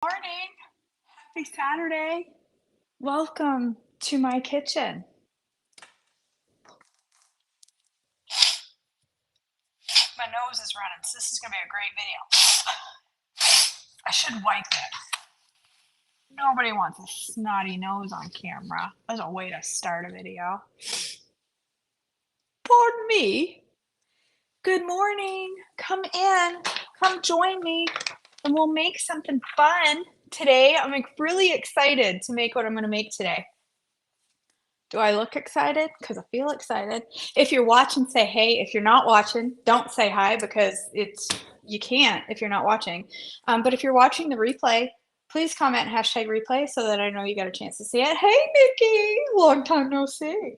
Morning. Happy Saturday. Welcome to my kitchen. My nose is running, so this is going to be a great video. I should wipe it. Nobody wants a snotty nose on camera. That's a way to start a video. Pardon me. Good morning. Come in. Come join me, and we'll make something fun today. I'm really excited to make what I'm going to make today. Do I look excited? Because I feel excited. If you're watching, say hey. If you're not watching, don't say hi because you can't if you're not watching. But if you're watching the replay, please comment hashtag replay so that I know you got a chance to see it. Hey, Nikki. Long time no see.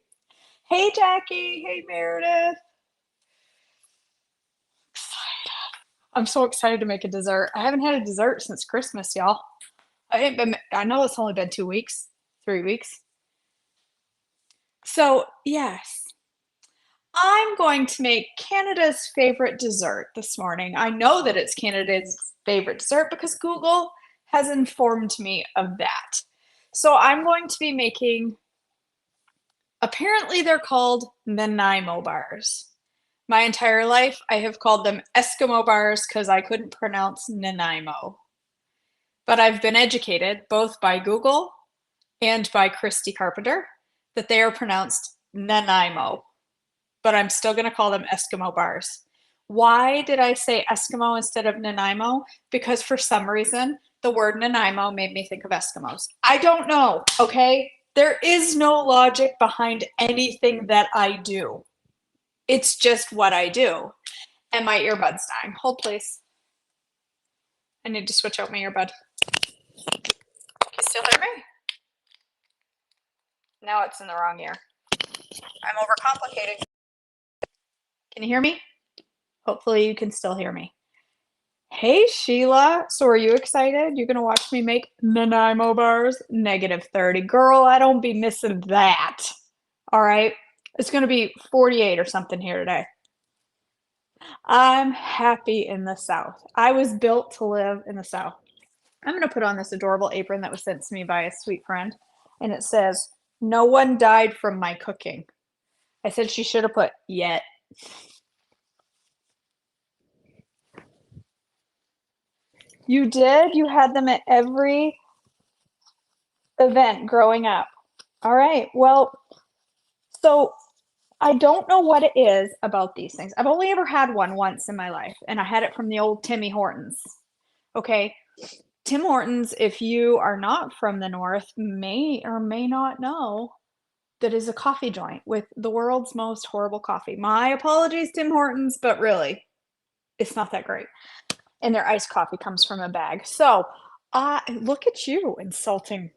Hey, Jackie. Hey, Meredith. Excited. I'm so excited to make a dessert. I haven't had a dessert since Christmas, y'all. I know it's only been 2 weeks, 3 weeks. So, yes, I'm going to make Canada's favorite dessert this morning. I know that it's Canada's favorite dessert because Google has informed me of that. So I'm going to be making, apparently they're called Nanaimo Bars. My entire life, I have called them Eskimo bars because I couldn't pronounce Nanaimo. But I've been educated both by Google and by Christy Carpenter that they are pronounced Nanaimo, but I'm still going to call them Eskimo bars. Why did I say Eskimo instead of Nanaimo? Because for some reason, the word Nanaimo made me think of Eskimos. I don't know, okay? There is no logic behind anything that I do. It's just what I do. And my earbud's dying. Hold, please. I need to switch out my earbud. Can you still hear me? Now it's in the wrong ear. I'm overcomplicating. Can you hear me? Hopefully you can still hear me. Hey, Sheila. So are you excited? You're going to watch me make Nanaimo bars? -30. Girl, I don't be missing that. All right. It's going to be 48 or something here today. I'm happy in the South. I was built to live in the South. I'm going to put on this adorable apron that was sent to me by a sweet friend. And it says, "No one died from my cooking." I said she should have put yet. You did? You had them at every event growing up. All right. Well, so I don't know what it is about these things. I've only ever had one once in my life, and I had it from the old Timmy Hortons. Okay. Tim Hortons, if you are not from the North, may or may not know that is a coffee joint with the world's most horrible coffee. My apologies, Tim Hortons, but really, it's not that great. And their iced coffee comes from a bag. So, look at you insulting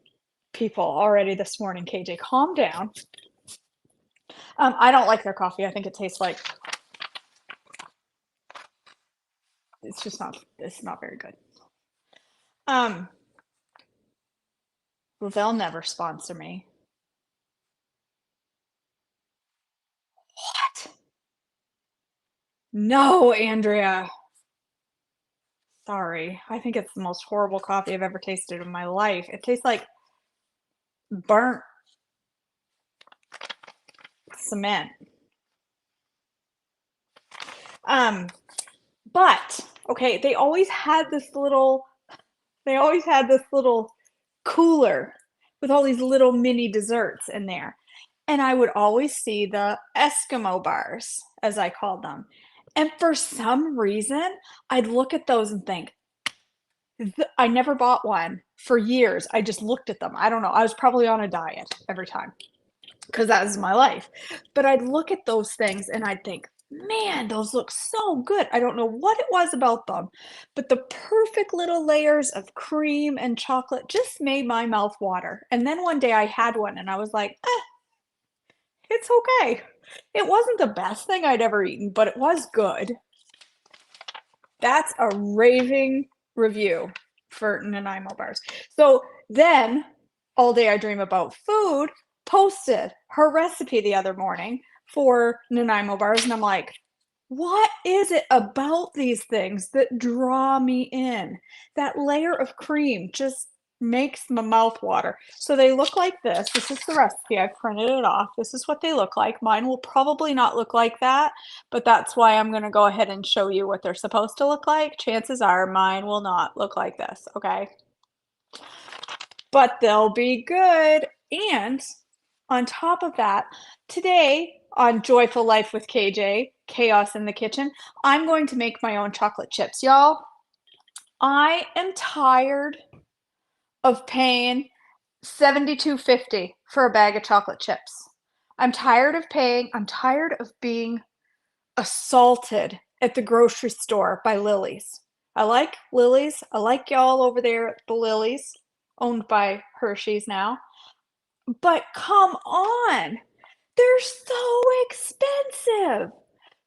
people already this morning, KJ. Calm down. I don't like their coffee. I think it tastes like it's not very good. Well, they'll never sponsor me. What? No, Andrea. Sorry. I think it's the most horrible coffee I've ever tasted in my life. It tastes like burnt cement. But okay, they always had this little cooler with all these little mini desserts in there. And I would always see the Eskimo bars, as I called them. And for some reason, I'd look at those and think, I never bought one for years. I just looked at them. I don't know. I was probably on a diet every time because that was my life. But I'd look at those things and I'd think, man, those look so good. I don't know what it was about them, but the perfect little layers of cream and chocolate just made my mouth water. And then one day I had one and I was like, it's okay. It wasn't the best thing I'd ever eaten, but it was good. That's a raving review for Nanaimo bars. So then All Day I Dream About Food posted her recipe the other morning for Nanaimo bars. And I'm like, What is it about these things that draw me in? That layer of cream just makes my mouth water. So they look like this. This is the recipe. I printed it off. This is what they look like. Mine will probably not look like that, but that's why I'm going to go ahead and show you what they're supposed to look like. Chances are mine will not look like this, okay? But they'll be good. And on top of that, today on Joyful Life with KJ, Chaos in the Kitchen, I'm going to make my own chocolate chips. Y'all, I am tired of paying $72.50 for a bag of chocolate chips. I'm tired of being assaulted at the grocery store by Lily's. I like Lily's. I like y'all over there at the Lily's, owned by Hershey's now. But come on, they're so expensive.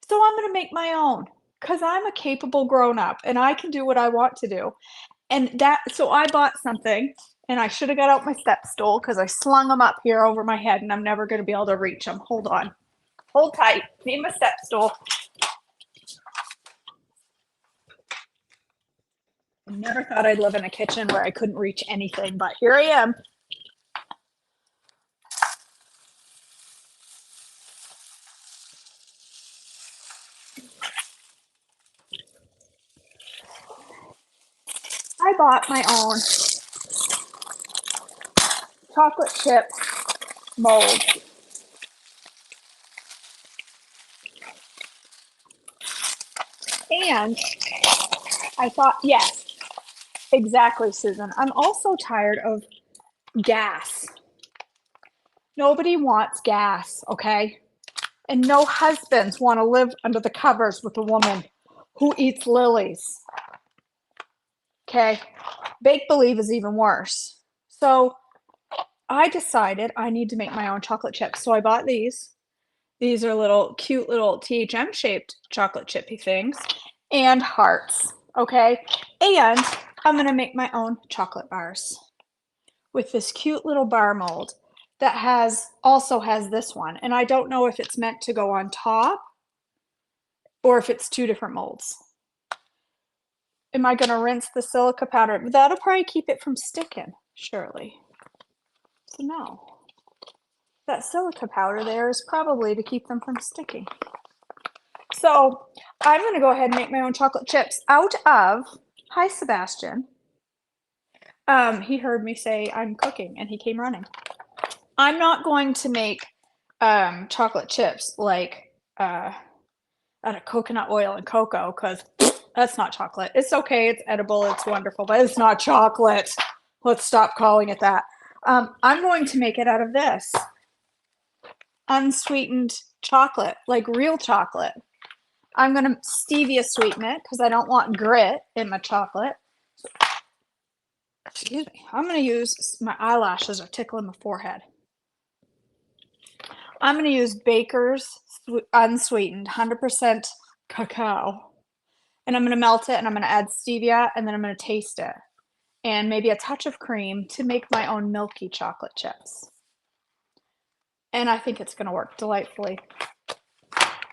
So I'm gonna make my own because I'm a capable grown up and I can do what I want to do. So I bought something and I should have got out my step stool because I slung them up here over my head and I'm never gonna be able to reach them. Hold on. Hold tight. Need my step stool. I never thought I'd live in a kitchen where I couldn't reach anything, but here I am. I bought my own chocolate chip mold. And I thought, yes, exactly, Susan. I'm also tired of gas. Nobody wants gas, okay? And no husbands want to live under the covers with a woman who eats lilies. Okay? Make believe is even worse. So I decided I need to make my own chocolate chips. So I bought these. These are little cute little THM shaped chocolate chippy things and hearts. Okay? And I'm going to make my own chocolate bars with this cute little bar mold that also has this one. And I don't know if it's meant to go on top or if it's two different molds. Am I going to rinse the silica powder? That'll probably keep it from sticking, surely. So no. That silica powder there is probably to keep them from sticking. So I'm going to go ahead and make my own chocolate chips out of, hi Sebastian. He heard me say I'm cooking and he came running. I'm not going to make chocolate chips like out of coconut oil and cocoa because that's not chocolate. It's okay, it's edible, it's wonderful, but it's not chocolate. Let's stop calling it that. I'm going to make it out of this unsweetened chocolate, like real chocolate. I'm going to stevia sweeten it because I don't want grit in my chocolate. Excuse me. I'm going to use, my eyelashes are tickling my forehead. I'm going to use Baker's unsweetened 100% cacao. And I'm going to melt it and I'm going to add stevia and then I'm going to taste it. And maybe a touch of cream to make my own milky chocolate chips. And I think it's going to work delightfully.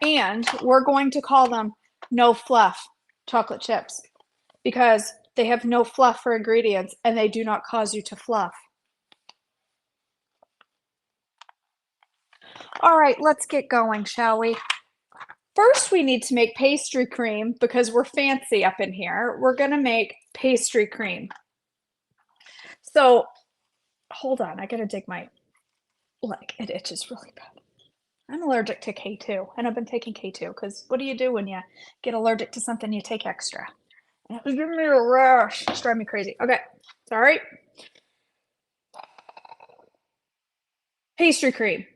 And we're going to call them no fluff chocolate chips because they have no fluff for ingredients and they do not cause you to fluff. All right, let's get going, shall we? First, we need to make pastry cream because we're fancy up in here. We're going to make pastry cream. So, hold on, I got to dig my leg. It itches really bad. I'm allergic to K2, and I've been taking K2 because what do you do when you get allergic to something? You take extra. And it was giving me a rash. It's driving me crazy. Okay, sorry. Pastry cream.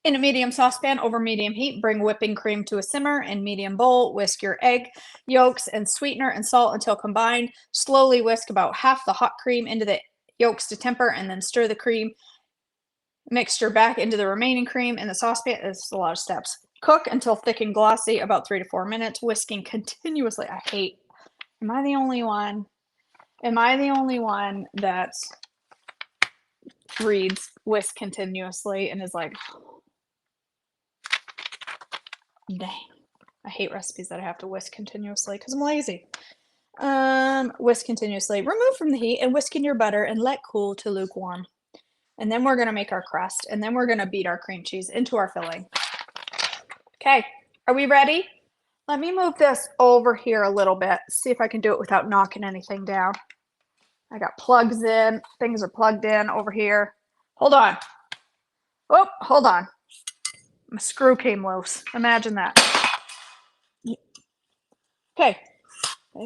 In a medium saucepan over medium heat, bring whipping cream to a simmer. In medium bowl, whisk your egg yolks and sweetener and salt until combined. Slowly whisk about half the hot cream into the yolks to temper and then stir the cream mixture back into the remaining cream in the saucepan. It's a lot of steps. Cook until thick and glossy, about 3 to 4 minutes, whisking continuously. Am I the only one? Am I the only one that reads whisk continuously and is like, Dang. I hate recipes that I have to whisk continuously because I'm lazy. Whisk continuously. Remove from the heat and whisk in your butter and let cool to lukewarm. And then we're going to make our crust, and then we're going to beat our cream cheese into our filling. Okay, are we ready? Let me move this over here a little bit, see if I can do it without knocking anything down. I got plugs in, things are plugged in over here. Hold on. Oh, hold on. My screw came loose. Imagine that. Okay,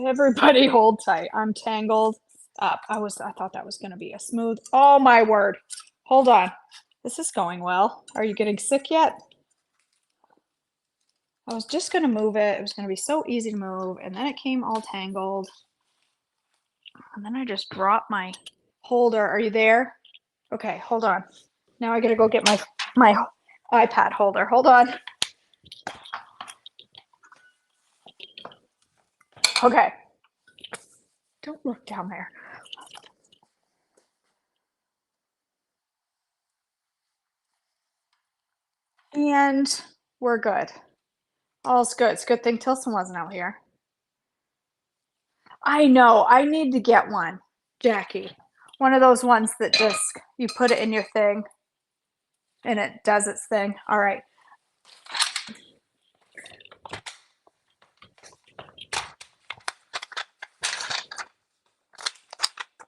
everybody hold tight. I'm tangled up. I thought that was going to be a smooth. Oh my word. Hold on. This is going well. Are you getting sick yet? I was just going to move it. It was going to be so easy to move, and then it came all tangled. And then I just dropped my holder. Are you there? Okay, hold on. Now I got to go get my iPad holder. Hold on. Okay. Don't look down there. And we're good. All's good. It's a good thing Tilson wasn't out here. I know. I need to get one, Jackie. One of those ones that just, you put it in your thing and it does its thing. All right.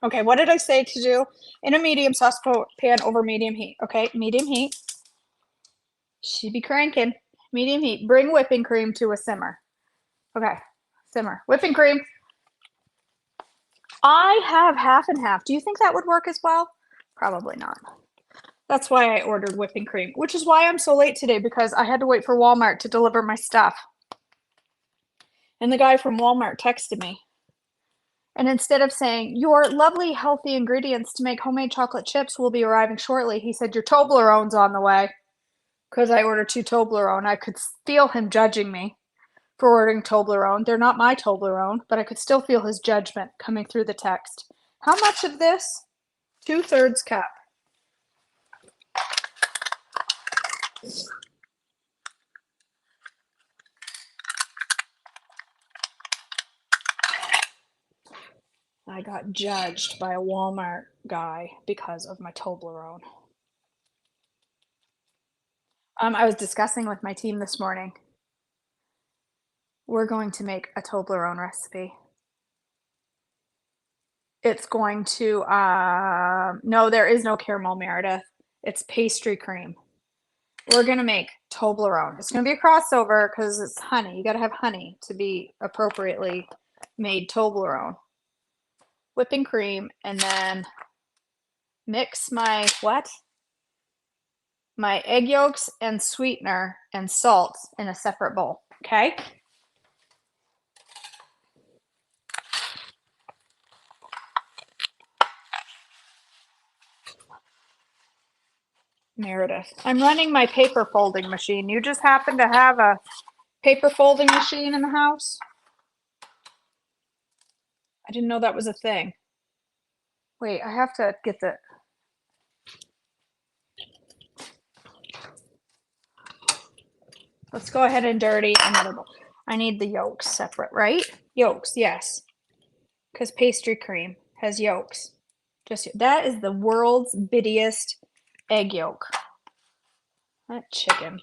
Okay, what did I say to do? In a medium saucepan over medium heat. Okay, medium heat. She be cranking. Medium heat. Bring whipping cream to a simmer. Okay, simmer. Whipping cream. I have half and half. Do you think that would work as well? Probably not. That's why I ordered whipping cream, which is why I'm so late today, because I had to wait for Walmart to deliver my stuff. And the guy from Walmart texted me. And instead of saying, your lovely, healthy ingredients to make homemade chocolate chips will be arriving shortly, he said, your Toblerone's on the way. Because I ordered 2 Toblerone. I could feel him judging me for ordering Toblerone. They're not my Toblerone, but I could still feel his judgment coming through the text. How much of this? 2/3 cup. I got judged by a Walmart guy because of my Toblerone. I was discussing with my team this morning. We're going to make a Toblerone recipe. It's going to, no, there is no caramel, Meredith. It's pastry cream. We're going to make Toblerone. It's going to be a crossover because it's honey. You got to have honey to be appropriately made Toblerone. Whipping cream, and then mix my what? My egg yolks and sweetener and salt in a separate bowl. Okay? Meredith, I'm running my paper folding machine. You just happen to have a paper folding machine in the house? I didn't know that was a thing. Wait, I have to get the... Let's go ahead and dirty another bowl. I need the yolks separate, right? Yolks, yes. Because pastry cream has yolks. Just that is the world's bittiest egg yolk. That chicken.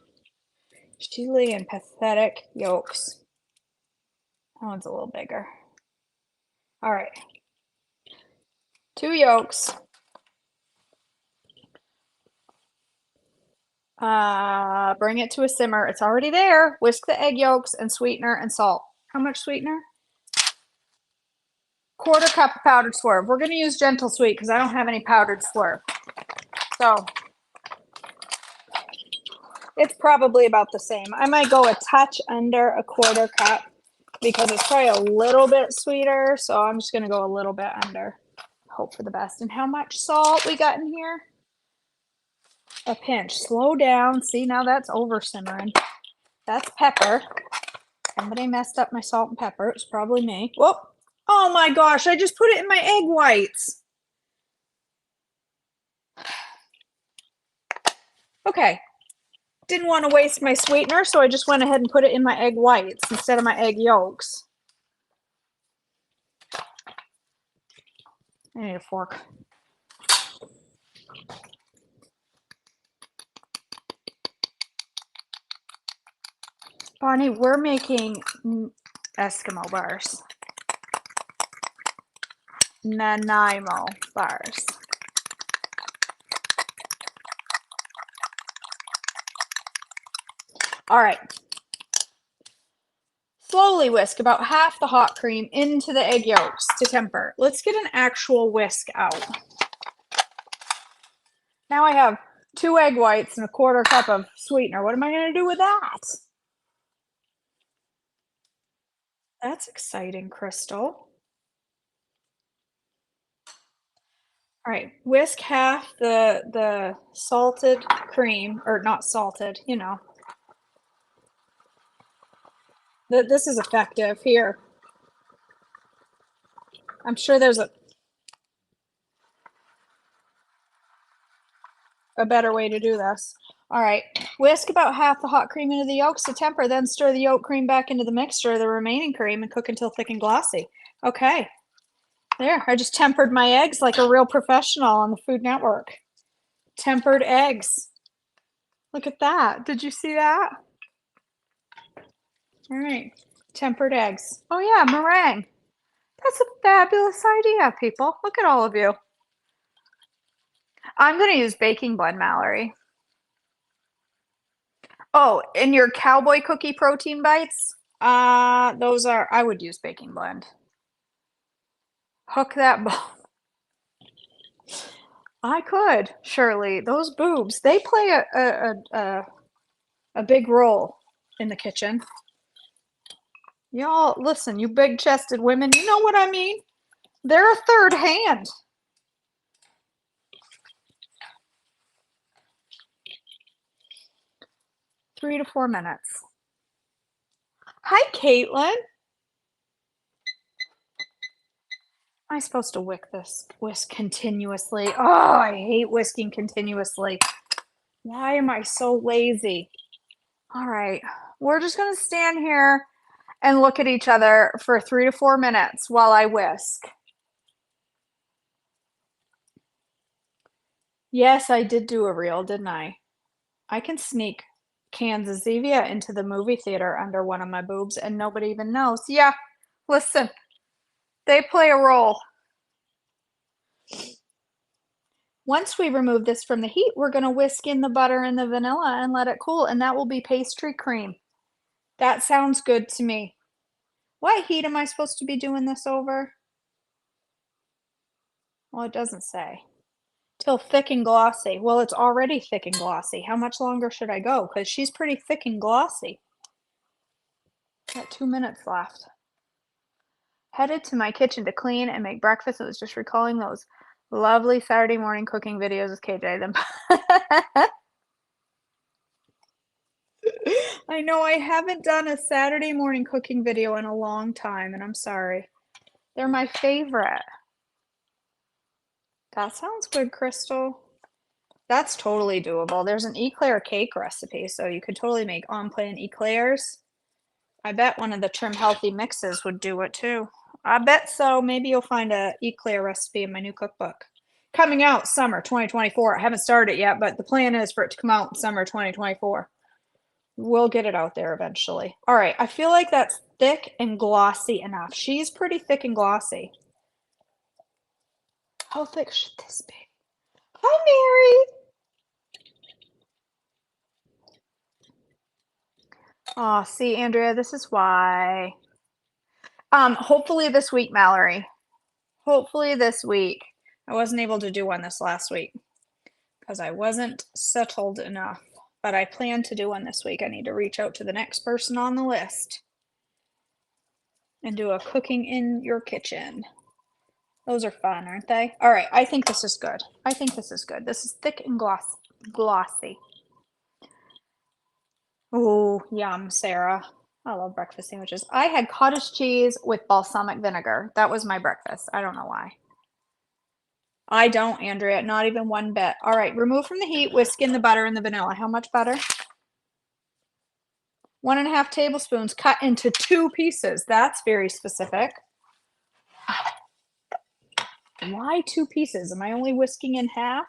She laying pathetic yolks. That one's a little bigger. All right. 2 yolks. Bring it to a simmer. It's already there. Whisk the egg yolks and sweetener and salt. How much sweetener? 1/4 cup of powdered swerve. We're going to use gentle sweet because I don't have any powdered swerve. So it's probably about the same. I might go a touch under 1/4 cup because it's probably a little bit sweeter. So I'm just going to go a little bit under. Hope for the best. And how much salt we got in here? A pinch. Slow down. See, now that's over simmering. That's pepper. Somebody messed up my salt and pepper. It was probably me. Whoop. Oh my gosh, I just put it in my egg whites. Okay. didn't want to waste my sweetener, so I just went ahead and put it in my egg whites instead of my egg yolks. I need a fork. Bonnie, we're making Eskimo bars. Nanaimo bars. All right. Slowly whisk about half the hot cream into the egg yolks to temper. Let's get an actual whisk out. Now I have 2 egg whites and a 1/4 cup of sweetener. What am I going to do with that? That's exciting, Crystal. All right, whisk half the salted cream, or not salted, you know. This is effective here. I'm sure there's a better way to do this. All right, whisk about half the hot cream into the yolks to temper, then stir the yolk cream back into the mixture, the remaining cream, and cook until thick and glossy. Okay, there, I just tempered my eggs like a real professional on the Food Network. Tempered eggs. Look at that. Did you see that? All right, tempered eggs. Oh yeah, meringue. That's a fabulous idea, people. Look at all of you. I'm going to use baking blend, Mallory. Oh, and your cowboy cookie protein bites? Those are, I would use baking blend. Hook that ball. I could, Shirley. Those boobs, they play a big role in the kitchen. Y'all, listen, you big-chested women, you know what I mean? They're a third hand. Three to 4 minutes. Hi, Caitlin. Am I supposed to whisk continuously? Oh, I hate whisking continuously. Why am I so lazy? All right, we're just gonna stand here and look at each other for 3 to 4 minutes while I whisk. Yes, I did do a reel, didn't I? I can sneak cans of Zevia into the movie theater under one of my boobs and nobody even knows. Yeah, listen, they play a role. Once we remove this from the heat, we're going to whisk in the butter and the vanilla and let it cool, and that will be pastry cream. That sounds good to me. What heat am I supposed to be doing this over? Well, it doesn't say. Till thick and glossy. Well, it's already thick and glossy. How much longer should I go? Because she's pretty thick and glossy. Got 2 minutes left. Headed to my kitchen to clean and make breakfast. I was just recalling those lovely Saturday morning cooking videos with KJ. I know I haven't done a Saturday morning cooking video in a long time, and I'm sorry. They're my favorite. That sounds good, Crystal. That's totally doable. There's an eclair cake recipe, so you could totally make en plein eclairs. I bet one of the Trim Healthy mixes would do it too. I bet so. Maybe you'll find a eclair recipe in my new cookbook. Coming out summer 2024. I haven't started it yet, but the plan is for it to come out in summer 2024. We'll get it out there eventually. All right, I feel like that's thick and glossy enough. She's pretty thick and glossy. How thick should this be? Hi, Mary. Oh, see, Andrea, this is why. Hopefully this week, Mallory. Hopefully this week. I wasn't able to do one this last week because I wasn't settled enough. But I plan to do one this week. I need to reach out to the next person on the list and do a cooking in your kitchen. Those are fun, aren't they? All right, I think this is good. I think this is good. This is thick and glossy. Oh, yum, Sarah. I love breakfast sandwiches. I had cottage cheese with balsamic vinegar. That was my breakfast. I don't know why. I don't, Andrea. Not even one bit. All right, remove from the heat, whisk in the butter and the vanilla. How much butter? 1.5 tablespoons cut into 2 pieces. That's very specific. Why 2 pieces? Am I only whisking in half?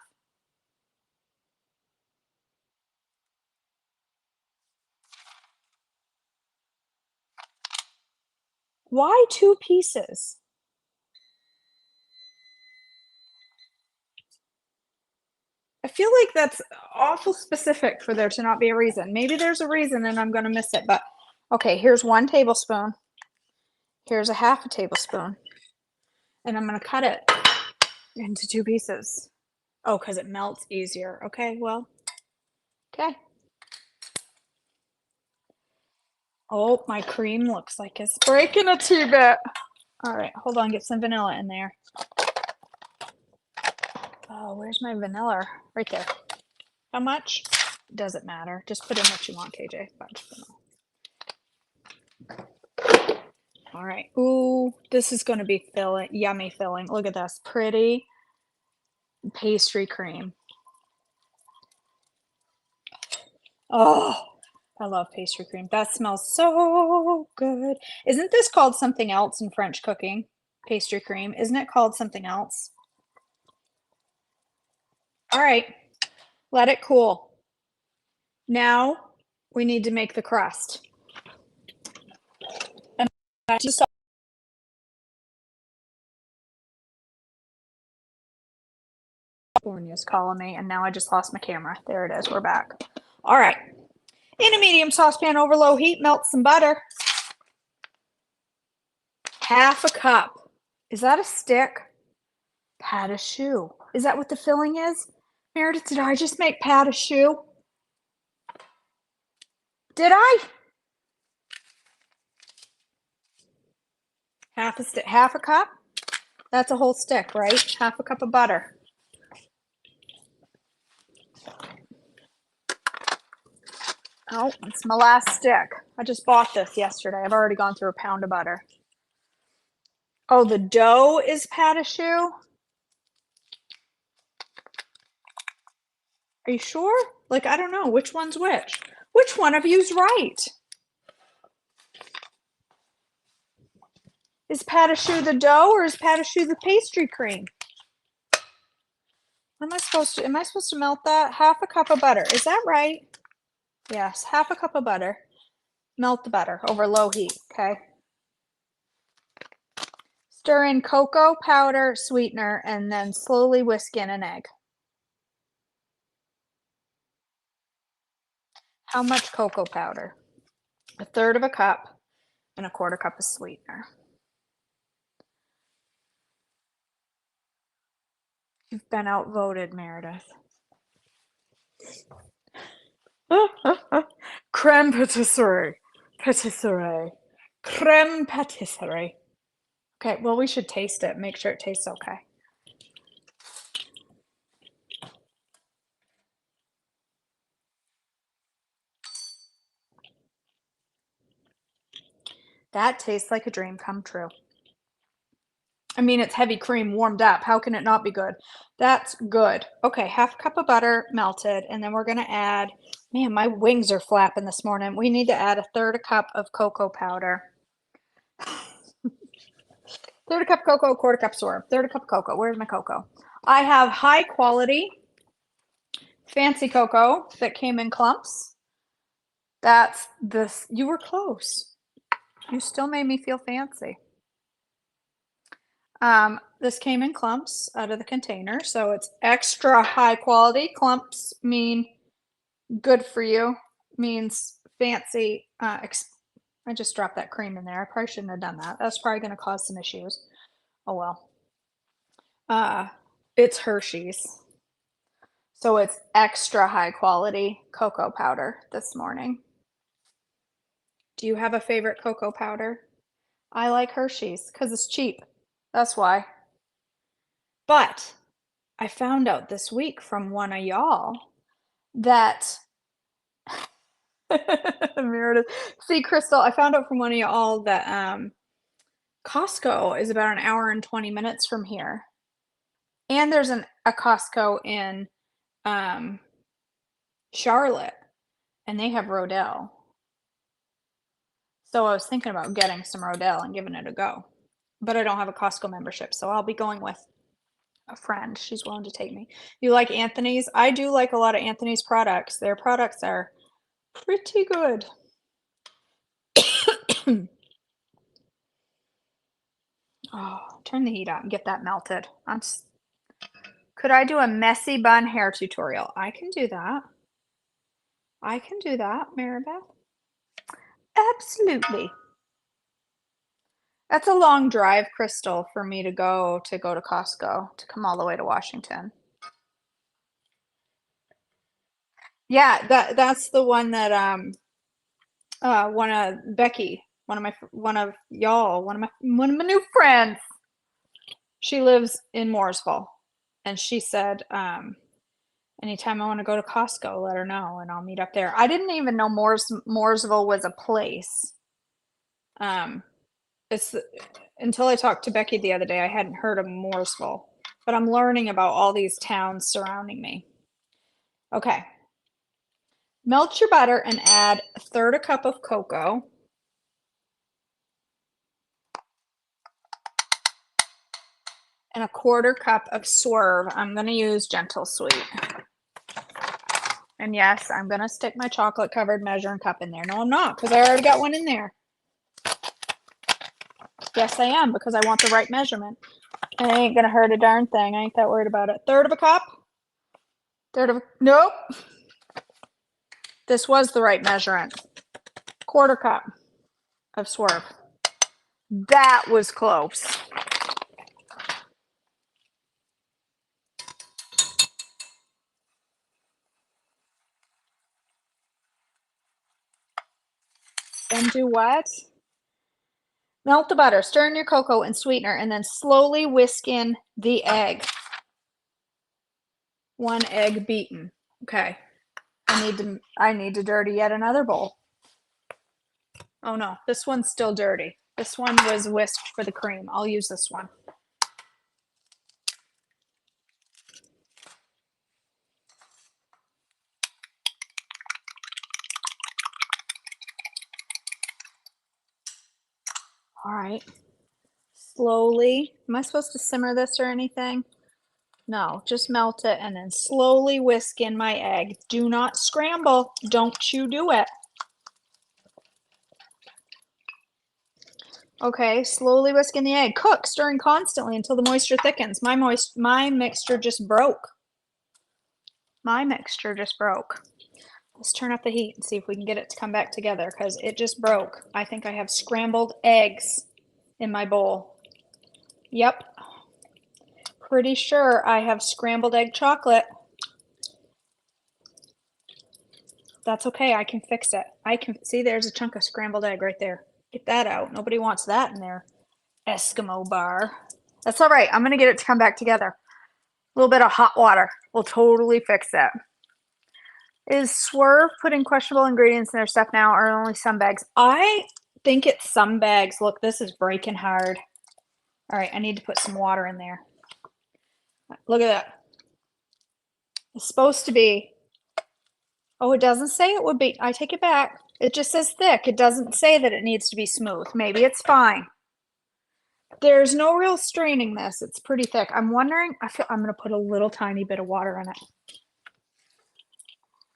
Why 2 pieces? I feel like that's awful specific for there to not be a reason. Maybe there's a reason and I'm gonna miss it, but okay, here's 1 tablespoon. Here's a half a tablespoon. And I'm gonna cut it into 2 pieces. Oh, because it melts easier. Okay, well, okay. Oh, my cream looks like it's breaking a bit. All right, hold on, get some vanilla in there. Oh, where's my vanilla? Right there. How much? Doesn't matter. Just put in what you want, KJ. All right. Ooh, this is going to be filling, yummy filling. Look at this. Pretty pastry cream. Oh, I love pastry cream. That smells so good. Isn't this called something else in French cooking? Pastry cream. Isn't it called something else? All right. Let it cool. Now we need to make the crust. And I just California's calling me, and now I just lost my camera. There it is. We're back. All right. In a medium saucepan over low heat, melt some butter. Half a cup. Is that a stick? Pat a choux. Is that what the filling is? Meredith, did I just make pat a choux? Did I? Half a stick, half a cup? That's a whole stick, right? Half a cup of butter. Oh, it's my last stick. I just bought this yesterday. I've already gone through a pound of butter. Oh, the dough is pat a choux? Are you sure? Like, I don't know. Which one's which? Which one of you's right? Is pat a choux the dough or is pat a choux the pastry cream? Am I supposed to melt that? Half a cup of butter. Is that right? Yes, half a cup of butter. Melt the butter over low heat, okay? Stir in cocoa powder, sweetener, and then slowly whisk in an egg. How much cocoa powder? 1/3 of a cup and 1/4 cup of sweetener. You've been outvoted, Meredith. Creme patisserie. Patisserie. Creme patisserie. Okay, well, we should taste it. Make sure it tastes okay. That tastes like a dream come true. I mean, it's heavy cream warmed up. How can it not be good? That's good. Okay, half a cup of butter melted, and then we're gonna add, man, my wings are flapping this morning. We need to add 1/3 a cup of cocoa powder. 1/3 a cup of cocoa, 1/4 cup syrup. 1/3 a cup of cocoa. Where's my cocoa? I have high quality fancy cocoa that came in clumps. That's this. You were close. You still made me feel fancy. This came in clumps out of the container, so it's extra high quality. Clumps mean good for you, means fancy. I just dropped that cream in there. I probably shouldn't have done that. That's probably going to cause some issues. Oh well. Uh, it's Hershey's. So it's extra high quality cocoa powder this morning. Do you have a favorite cocoa powder? I like Hershey's because it's cheap. That's why. But I found out this week from one of y'all that Meredith. See, Crystal, I found out from one of y'all that Costco is about an hour and 20 minutes from here. And there's a Costco in um, Charlotte, and they have Rodell. So I was thinking about getting some Rodale and giving it a go. But I don't have a Costco membership, so I'll be going with a friend. She's willing to take me. You like Anthony's? I do like a lot of Anthony's products. Their products are pretty good. Oh, turn the heat up and get that melted. Could I do a messy bun hair tutorial? I can do that. I can do that, Maribeth. Absolutely. That's a long drive, Crystal, for me to go to Costco, to come all the way to Washington. Yeah, that's the one that one of Becky, one of my new friends. She lives in Mooresville, and she said anytime I want to go to Costco, let her know and I'll meet up there. I didn't even know Mooresville was a place. It's until I talked to Becky the other day, I hadn't heard of Mooresville, but I'm learning about all these towns surrounding me. Okay. Melt your butter and add a third a cup of cocoa. And a quarter cup of Swerve. I'm going to use Gentle Sweet. And yes, I'm going to stick my chocolate covered measuring cup in there. No, I'm not, because I already got one in there. Yes, I am, because I want the right measurement. And it ain't going to hurt a darn thing. I ain't that worried about it. Third of a cup. Nope. This was the right measurement. Quarter cup of Swerve. That was close. Then do what? Melt the butter, stir in your cocoa and sweetener, and then slowly whisk in the egg. 1 egg beaten. Okay. I need to dirty yet another bowl. Oh no, this one's still dirty. This one was whisked for the cream. I'll use this one. All right. Slowly. Am I supposed to simmer this or anything? No, just melt it and then slowly whisk in my egg. Do not scramble. Don't you do it. Okay, slowly whisk in the egg. Cook, stirring constantly until the moisture thickens. My mixture just broke. My mixture just broke. Let's turn up the heat and see if we can get it to come back together, because it just broke. I think I have scrambled eggs in my bowl. Yep. Pretty sure I have scrambled egg chocolate. That's okay. I can fix it. I can see there's a chunk of scrambled egg right there. Get that out. Nobody wants that in their Eskimo bar. That's all right. I'm going to get it to come back together. A little bit of hot water will totally fix it. Is Swerve putting questionable ingredients in their stuff now, or only some bags? I think it's some bags. Look, this is breaking hard. All right, I need to put some water in there. Look at that. It's supposed to be. Oh, it doesn't say it would be. I take it back. It just says thick. It doesn't say that it needs to be smooth. Maybe it's fine. There's no real straining this. It's pretty thick. I'm wondering, I'm going to put a little tiny bit of water in it.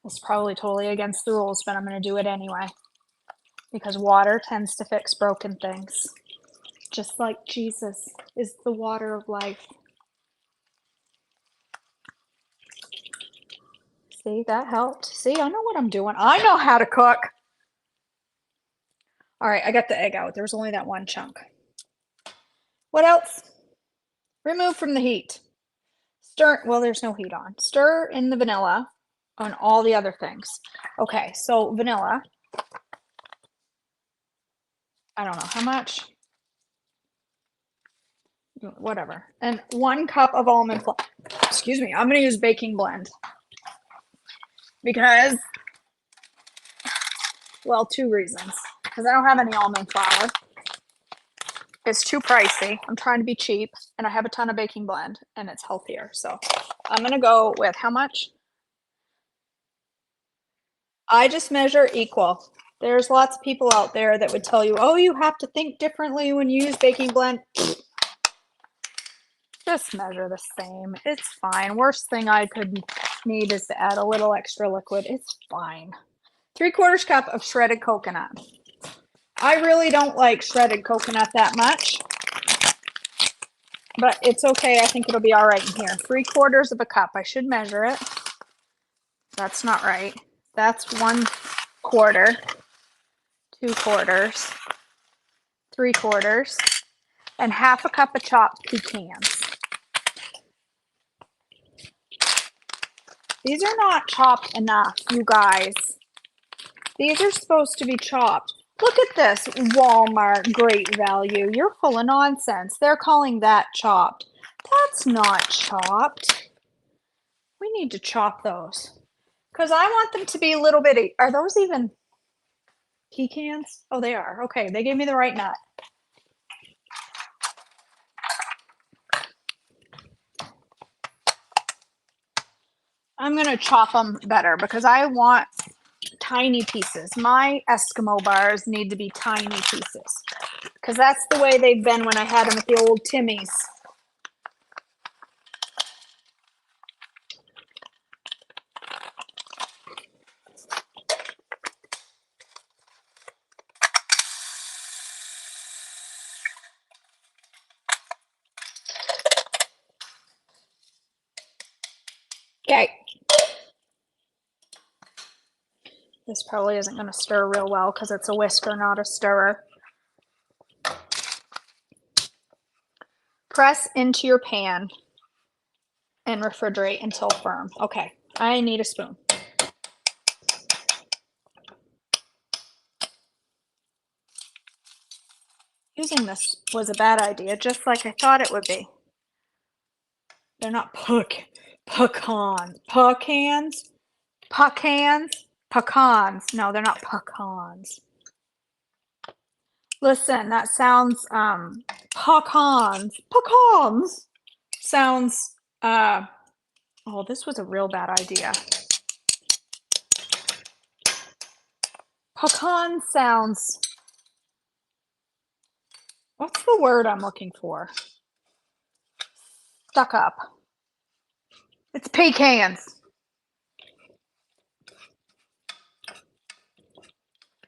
It's probably totally against the rules, but I'm going to do it anyway. Because water tends to fix broken things. Just like Jesus is the water of life. See, that helped. See, I know what I'm doing. I know how to cook. All right, I got the egg out. There was only that one chunk. What else? Remove from the heat. Stir, well, there's no heat on. Stir in the vanilla on all the other things. Okay, so vanilla. I don't know how much. Whatever. And 1 cup of almond flour. Excuse me, I'm going to use baking blend. Because, well, 2 reasons. Because I don't have any almond flour. It's too pricey. I'm trying to be cheap. And I have a ton of baking blend. And it's healthier. So I'm going to go with how much? I just measure equal. There's lots of people out there that would tell you, oh, you have to think differently when you use baking blend. Just measure the same. It's fine. Worst thing I could need is to add a little extra liquid. It's fine. 3/4 cup of shredded coconut. I really don't like shredded coconut that much, but it's okay. I think it'll be all right in here. 3/4 of a cup. I should measure it. That's not right. That's 1/4, 2/4, 3/4, and 1/2 cup of chopped pecans. These are not chopped enough, you guys. These are supposed to be chopped. Look at this, Walmart Great Value. You're full of nonsense. They're calling that chopped. That's not chopped. We need to chop those because I want them to be a little bitty. Are those even pecans? Oh, they are. Okay, they gave me the right nut. I'm going to chop them better because I want tiny pieces. My Eskimo bars need to be tiny pieces because that's the way they've been when I had them at the old Timmy's. Okay. This probably isn't going to stir real well because it's a whisker, not a stirrer. Press into your pan and refrigerate until firm. Okay, I need a spoon. Using this was a bad idea, just like I thought it would be. They're not pecans. Pecans. No, they're not pecans. Listen, that sounds, pecans sounds, oh, this was a real bad idea. Pecan sounds, what's the word I'm looking for? Stuck up. It's pecans.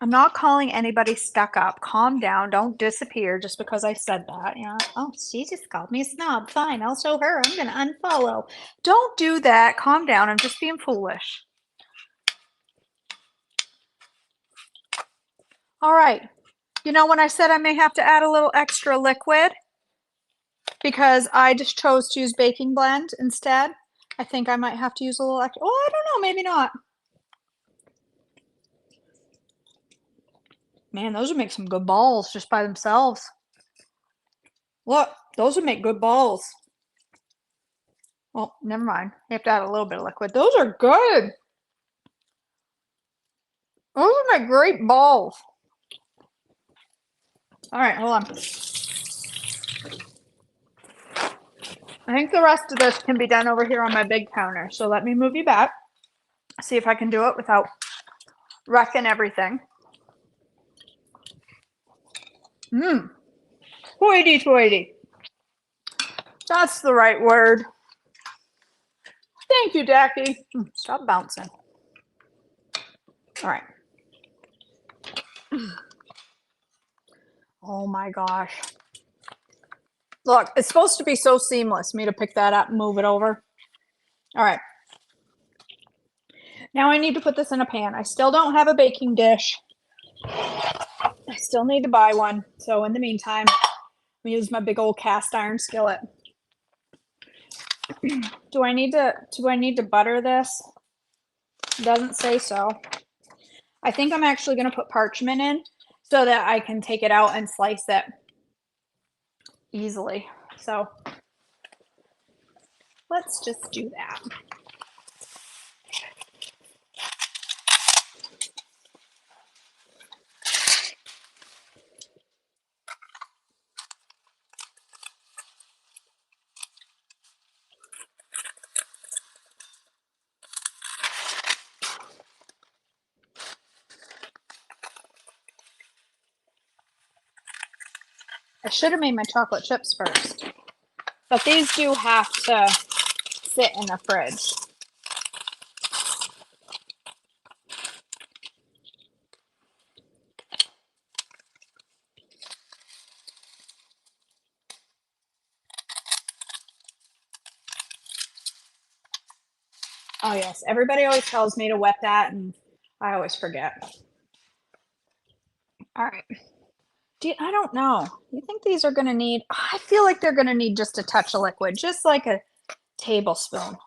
I'm not calling anybody stuck up. Calm down. Don't disappear just because I said that. You know, oh, she just called me a snob. Fine, I'll show her. I'm going to unfollow. Don't do that. Calm down. I'm just being foolish. All right. You know, when I said I may have to add a little extra liquid because I just chose to use baking blend instead, I think I might have to use a little extra. Oh, I don't know. Maybe not. Man, those would make some good balls just by themselves. Look, those would make good balls. Well, never mind. You have to add a little bit of liquid. Those are good. Those would make great balls. All right, hold on. I think the rest of this can be done over here on my big counter. So let me move you back. See if I can do it without wrecking everything. Hoity-toity. That's the right word. Thank you, Jackie. Stop bouncing. All right. Oh my gosh. Look, it's supposed to be so seamless, me to pick that up and move it over. All right. Now I need to put this in a pan. I still don't have a baking dish. I still need to buy one. So in the meantime, I'm gonna use my big old cast iron skillet. Do I need to butter this? It doesn't say so. I think I'm actually gonna put parchment in so that I can take it out and slice it easily. So let's just do that. I should have made my chocolate chips first, but these do have to sit in the fridge. Oh yes, everybody always tells me to wet that and I always forget. All right. I don't know. You think these are going to need, I feel like they're going to need just a touch of liquid, just like a tablespoon.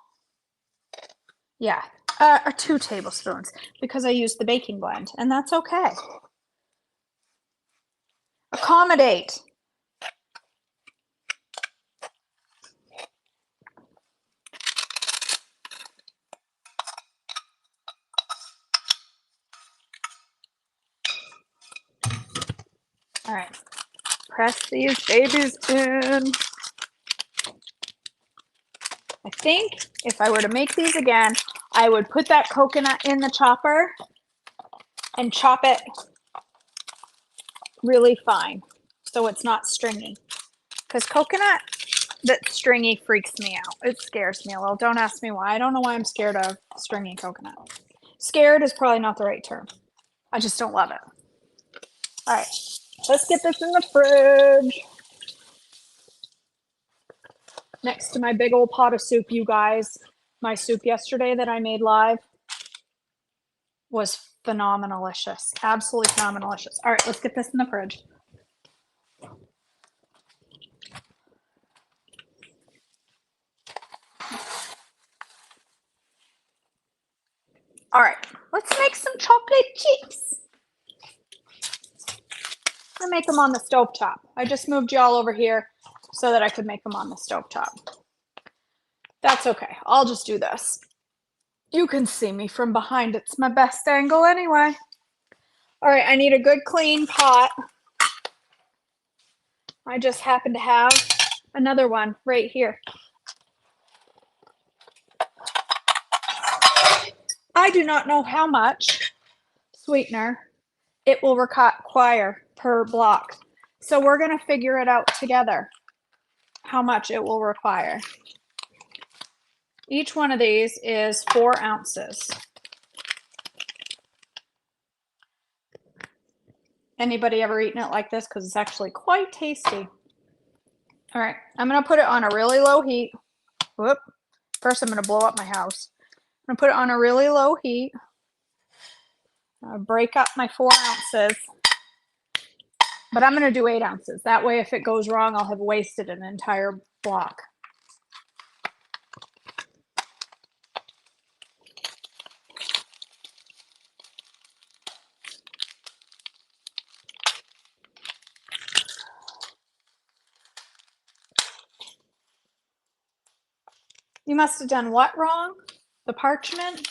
Yeah, or 2 tablespoons because I used the baking blend and that's okay. Accommodate. All right, press these babies in. I think if I were to make these again, I would put that coconut in the chopper and chop it really fine so it's not stringy. Because coconut that's stringy freaks me out. It scares me a little. Don't ask me why. I don't know why I'm scared of stringy coconut. Scared is probably not the right term. I just don't love it. All right, let's get this in the fridge. Next to my big old pot of soup, you guys. My soup yesterday that I made live was phenomenalicious. Absolutely phenomenalicious. All right, let's get this in the fridge. All right, let's make some chocolate chips. I'm gonna make them on the stovetop. I just moved y'all over here so that I could make them on the stovetop. That's okay. I'll just do this. You can see me from behind. It's my best angle anyway. All right, I need a good clean pot. I just happen to have another one right here. I do not know how much sweetener it will require per block. So we're going to figure it out together, how much it will require. Each one of these is 4 ounces. Anybody ever eaten it like this? Because it's actually quite tasty. All right, I'm going to put it on a really low heat. Whoop. First, I'm going to blow up my house. I'm going to put it on a really low heat. I'll break up my 4 ounces. But I'm going to do 8 ounces. That way, if it goes wrong, I'll have wasted an entire block. You must have done what wrong? The parchment?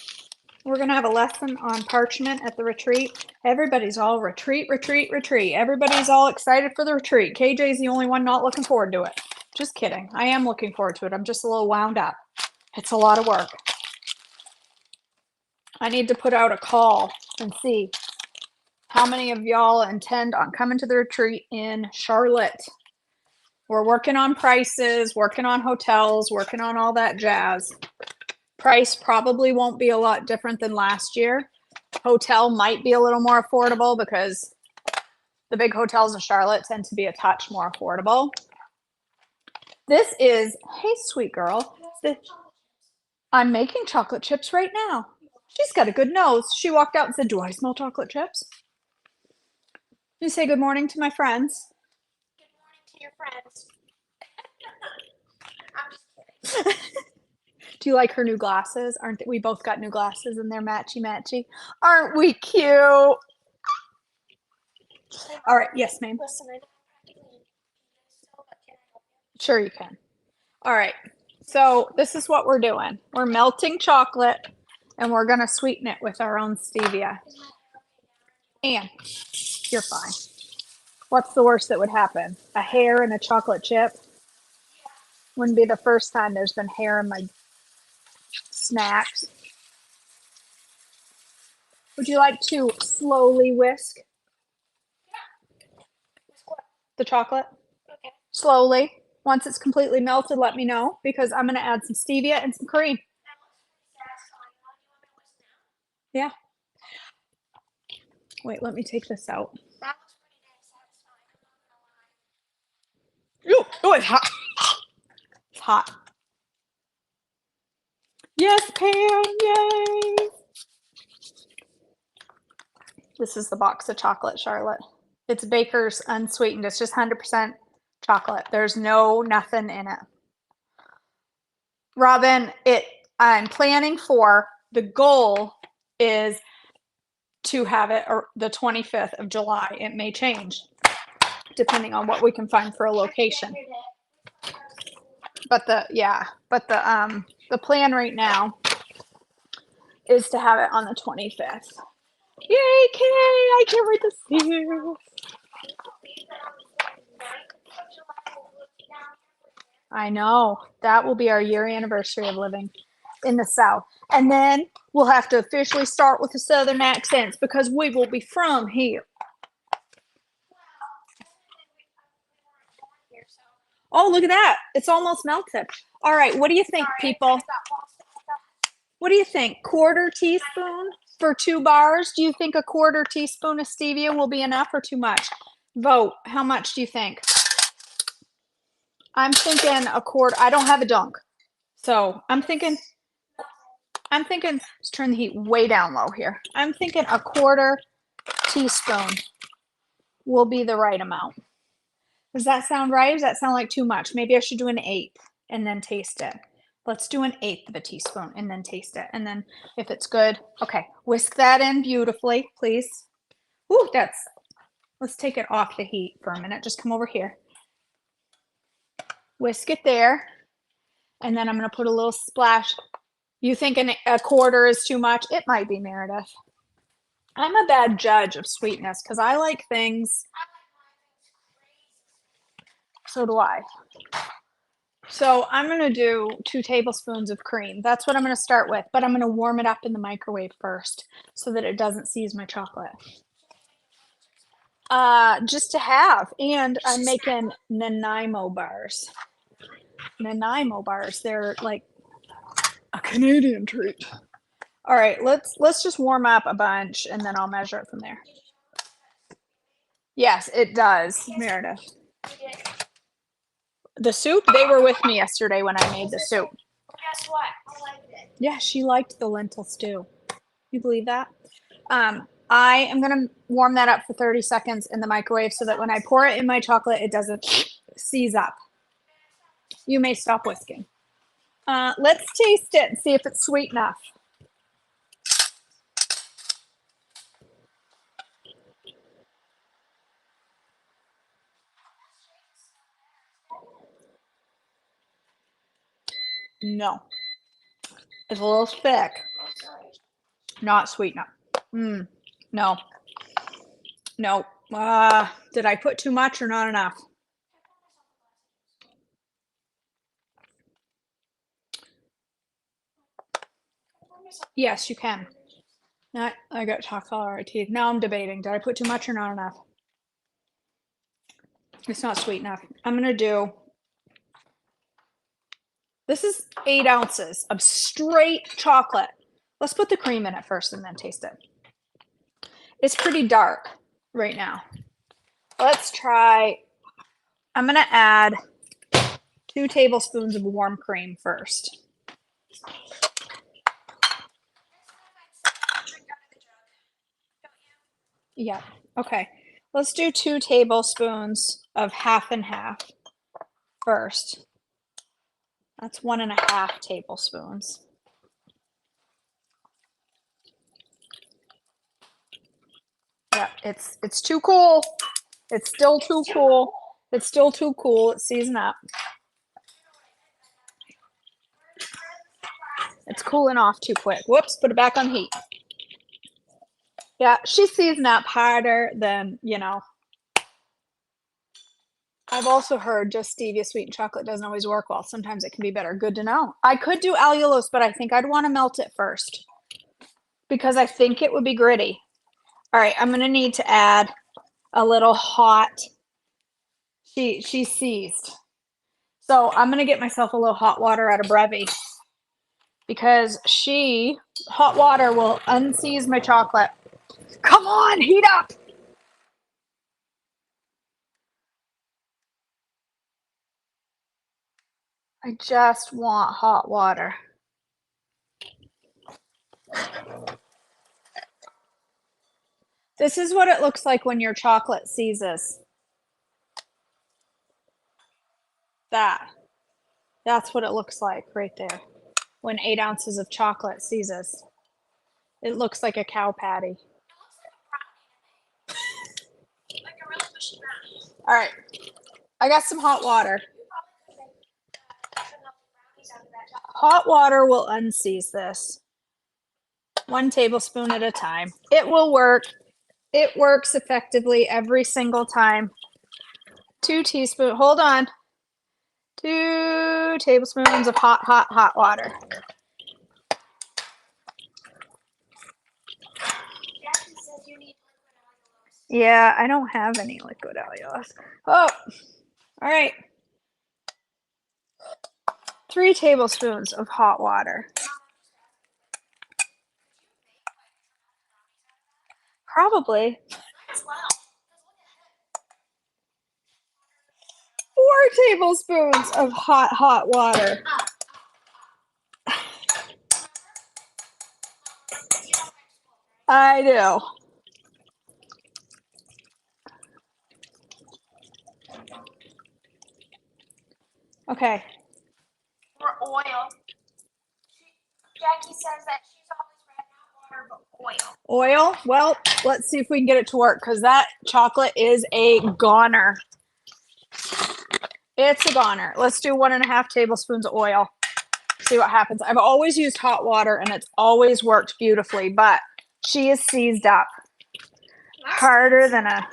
We're going to have a lesson on parchment at the retreat. Everybody's all retreat, retreat, retreat. Everybody's all excited for the retreat. KJ's the only one not looking forward to it. Just kidding. I am looking forward to it. I'm just a little wound up. It's a lot of work. I need to put out a call and see how many of y'all intend on coming to the retreat in Charlotte. We're working on prices, working on hotels, working on all that jazz. Price probably won't be a lot different than last year. Hotel might be a little more affordable because the big hotels in Charlotte tend to be a touch more affordable. This is, hey, sweet girl. I'm making chocolate chips right now. She's got a good nose. She walked out and said, do I smell chocolate chips? You say good morning to my friends. Good morning to your friends. I'm just kidding. Do you like her new glasses? Aren't we both got new glasses and they're matchy matchy? Aren't we cute? All right, yes, ma'am. Listen, I know I'm practically still, but can I help you? Sure you can. All right, so this is what we're doing. We're melting chocolate and we're gonna sweeten it with our own stevia. And you're fine. What's the worst that would happen? A hair in a chocolate chip? Wouldn't be the first time there's been hair in my snacks. Would you like to slowly whisk the chocolate? slowly. Once it's completely melted, let me know because I'm going to add some stevia and some cream. That was pretty satisfying. You want me to listen now? Yeah. Wait, let me take this out. That was pretty dang satisfying. I'm not gonna lie. Ooh, oh, it's hot. It's hot. Yes, Pam, yay! This is the box of chocolate, Charlotte. It's Baker's unsweetened. It's just 100% chocolate. There's no nothing in it. Robin, I'm planning for the goal is to have it or the 25th of July. It may change depending on what we can find for a location. But the plan right now is to have it on the 25th. Yay, Kay! I can't wait to see you. I know. That will be our year anniversary of living in the South. And then we'll have to officially start with the Southern accents because we will be from here. Oh, look at that. It's almost melted. All right. What do you think, people? What do you think? Quarter teaspoon for 2 bars? Do you think a quarter teaspoon of stevia will be enough or too much? Vote. How much do you think? I'm thinking a quarter. I don't have a dunk. So I'm thinking, let's turn the heat way down low here. I'm thinking a quarter teaspoon will be the right amount. Does that sound right? Does that sound like too much? Maybe I should do an eighth and then taste it. Let's do an eighth of a teaspoon and then taste it. And then if it's good, okay, whisk that in beautifully, please. Ooh, let's take it off the heat for a minute. Just come over here. Whisk it there. And then I'm going to put a little splash. You think a quarter is too much? It might be, Meredith. I'm a bad judge of sweetness because I like things. So do I. So I'm going to do 2 tablespoons of cream. That's what I'm going to start with, but I'm going to warm it up in the microwave first so that it doesn't seize my chocolate. Just to have. And I'm making Nanaimo bars. Nanaimo bars. They're like a Canadian treat. All right, let's just warm up a bunch and then I'll measure it from there. Yes, it does, Meredith. The soup, they were with me yesterday when I made the soup. Guess what? I liked it. Yeah, she liked the lentil stew. You believe that? I am going to warm that up for 30 seconds in the microwave so that when I pour it in my chocolate, it doesn't seize up. You may stop whisking. Let's taste it and see if it's sweet enough. No. It's a little thick. Not sweet enough. No. No. Did I put too much or not enough? Yes, you can. I got chocolate on my teeth. Now I'm debating. Did I put too much or not enough? It's not sweet enough. I'm going to do, this is 8 ounces of straight chocolate. Let's put the cream in it first and then taste it. It's pretty dark right now. Let's try, I'm going to add 2 tablespoons of warm cream first. Yeah, okay. Let's do 2 tablespoons of half and half first. That's 1.5 tablespoons. Yeah, it's too cool. It's still too cool. It's still too cool. It's seasoning up. It's cooling off too quick. Whoops, put it back on heat. Yeah, she's seasoning up harder than, I've also heard just stevia sweetened chocolate doesn't always work well. Sometimes it can be better. Good to know. I could do allulose, but I think I'd want to melt it first because I think it would be gritty. All right, I'm going to need to add a little hot She's seized. So I'm gonna get myself a little hot water out of Brevi because hot water will unseize my chocolate. Come on, heat up. I just want hot water. This is what it looks like when your chocolate seizes. That's what it looks like right there. When 8 ounces of chocolate seizes. It looks like a cow patty. Like a really mushy brownie. All right. I got some hot water. Hot water will unseize this. 1 tablespoon at a time. It will work. It works effectively every single time. 2 teaspoons. Hold on. 2 tablespoons of hot water. Yeah, I don't have any liquid allulose. Oh, all right. 3 tablespoons of hot water. Probably. 4 tablespoons of hot water. I do. Okay. Or oil. Jackie says that she's always ran out of water, but oil. Oil? Well, let's see if we can get it to work because that chocolate is a goner. It's a goner. Let's do 1.5 tablespoons of oil. See what happens. I've always used hot water and it's always worked beautifully, but she is seized up. Harder than a.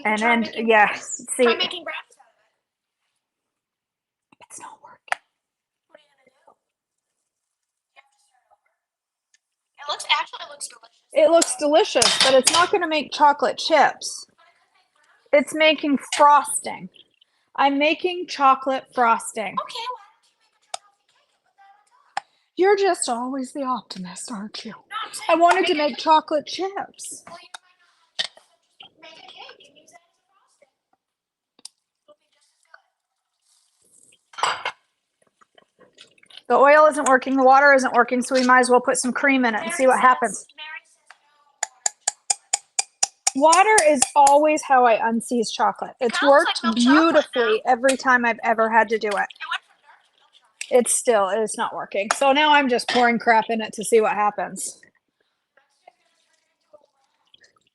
And then, yes. See. Try making brownies out of it. It's not working. What are you gonna do? You have to start over. It looks delicious. It looks delicious, but it's not going to make chocolate chips. It's making frosting. I'm making chocolate frosting. Okay, why don't you make a chocolate cake and put that on top? You're just always the optimist, aren't you? No, I'm saying I wanted to make chocolate chips. Well, you might not have chips, so just make a cake and use that as a frosting. It'll be just as good. The oil isn't working, the water isn't working, so we might as well put some cream in it and see what happens. Mary says no water chocolate. Water is always how I unseize chocolate. It's Sounds worked like milk chocolate beautifully every time I've ever had to do it. It went from dark to milk chocolate. It's not working. So now I'm just pouring crap in it to see what happens.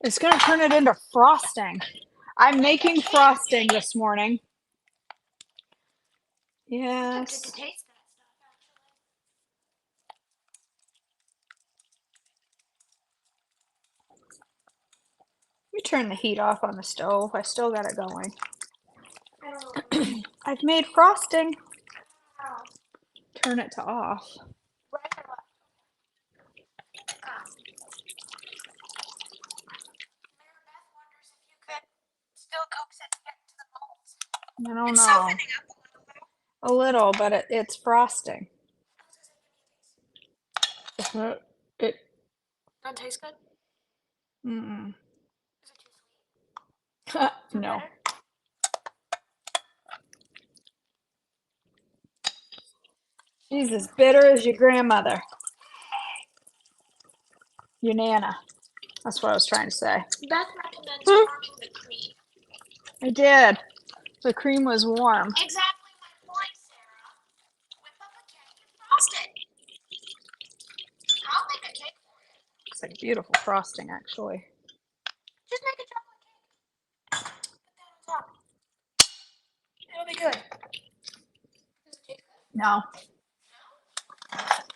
It's going to turn it into frosting. I'm making frosting this morning. Yes. To taste that stuff, Let me turn the heat off on the stove. I still got it going. actually. I've made frosting. Wow. Turn it to off. Right or left? Mary Beth wonders if you could still coax it to get into the molds. I don't It's know. softening up a little. A little, but it's frosting. It. Doesn't taste good? Mm-mm. Is it too sweet? No. Better? She's as bitter as your grandmother. Your Nana. That's what I was trying to say. Beth recommends warming the cream. I did. The cream was warm. Exactly my point, Sarah. Whip up a cake and frost it. I'll make a cake for you. It's like beautiful frosting, actually. Just make a chocolate cake. Put that on top. It'll be good. Does it taste good? No.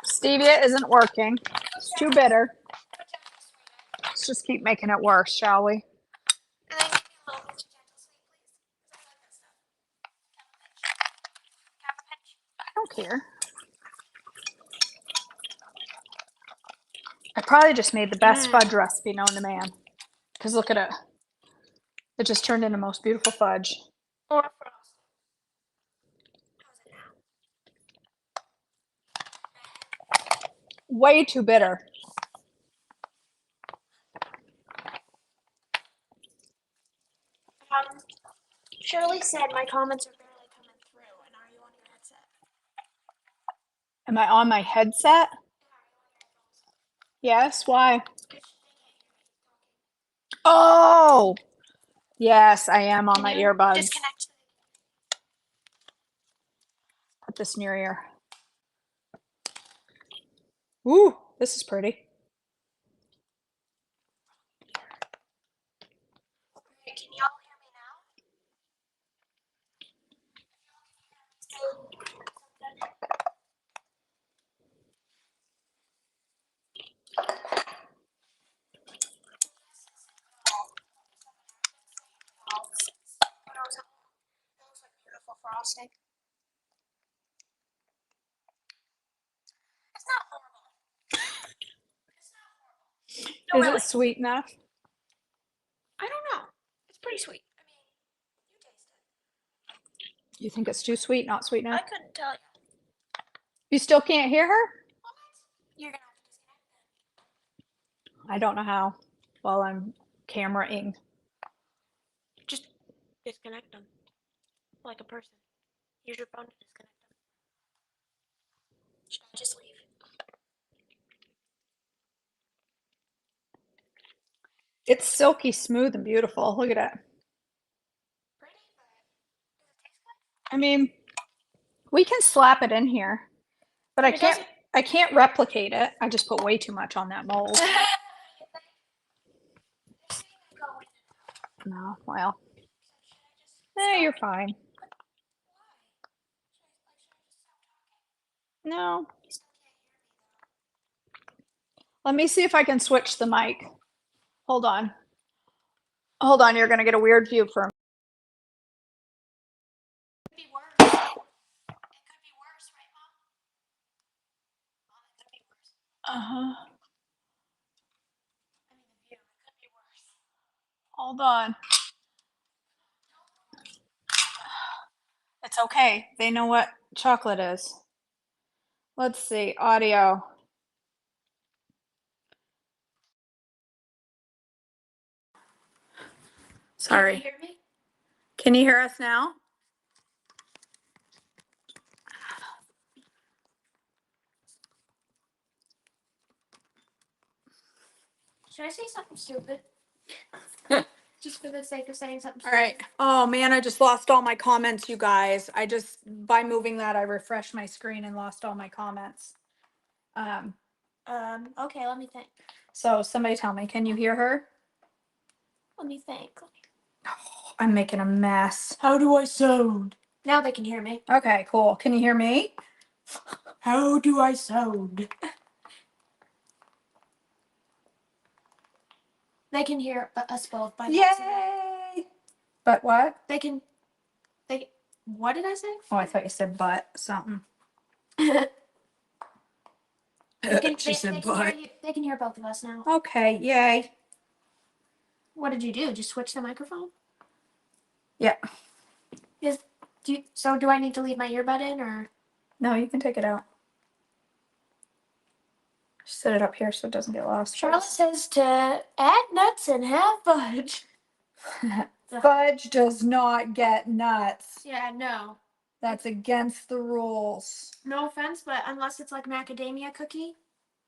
Stevia isn't working. It's too bitter. Put gentle sweet in. Let's just keep making it worse, shall we? And then give me a little pinch of gentle sweet, please. Because I like that stuff. Have a pinch. I don't care. I probably just made the best fudge recipe known to man. Because look at it. It just turned into most beautiful fudge. way too bitter. Shirley said my comments are barely coming through, and are you on your headset? Am I on my headset? Yes, why? Oh, yes, I am on my earbuds. Disconnect. Put this near your ear. Ooh, this is pretty. Can y'all hear me now? That was like beautiful frosting. It's not horrible. It's not horrible. No, Is really. it sweet enough? I don't know. It's pretty sweet. I mean, you taste it. You think it's too sweet, not sweet I enough? couldn't tell you. You still can't hear her? You're gonna have to disconnect I don't know how. While I'm cameraing. Just disconnect them. Like a person. Use your phone to disconnect them. Should I just leave? It's silky smooth and beautiful. Look at it. Pretty, but does it taste good? I mean, we can slap it in here, but I can't replicate it. I just put way too much on that mold. No, well. You're fine. No. Let me see if I can switch the mic. Hold on. Hold on, you're gonna get a weird view for a minute. It could be worse. It could be worse, right, Mom? Mom, it could be worse. Uh-huh. I mean, the view. It could be worse. Hold on. It's okay. They know what chocolate is. Let's see. Audio. Sorry. Can you hear me? Can you hear us now? Should I say something stupid? Just for the sake of saying something All stupid. right. Oh man, I just lost all my comments, you guys. By moving that, I refreshed my screen and lost all my comments. Okay, let me think. So somebody tell me, can you hear her? Let me think. Oh, I'm making a mess. How do I sound? Now they can hear me. Okay, cool. Can you hear me? How do I sound? They can hear us both by Yay! But what? What did I say? Oh, I thought you said but something. She said but. They can hear both of us now. Okay, yay. What did you do? Just switch the microphone? Yeah. So do I need to leave my earbud in or? No, you can take it out. Just set it up here so it doesn't get lost. Charlotte says to add nuts and have fudge. Fudge does not get nuts. Yeah, no. That's against the rules. No offense, but unless it's like macadamia cookie,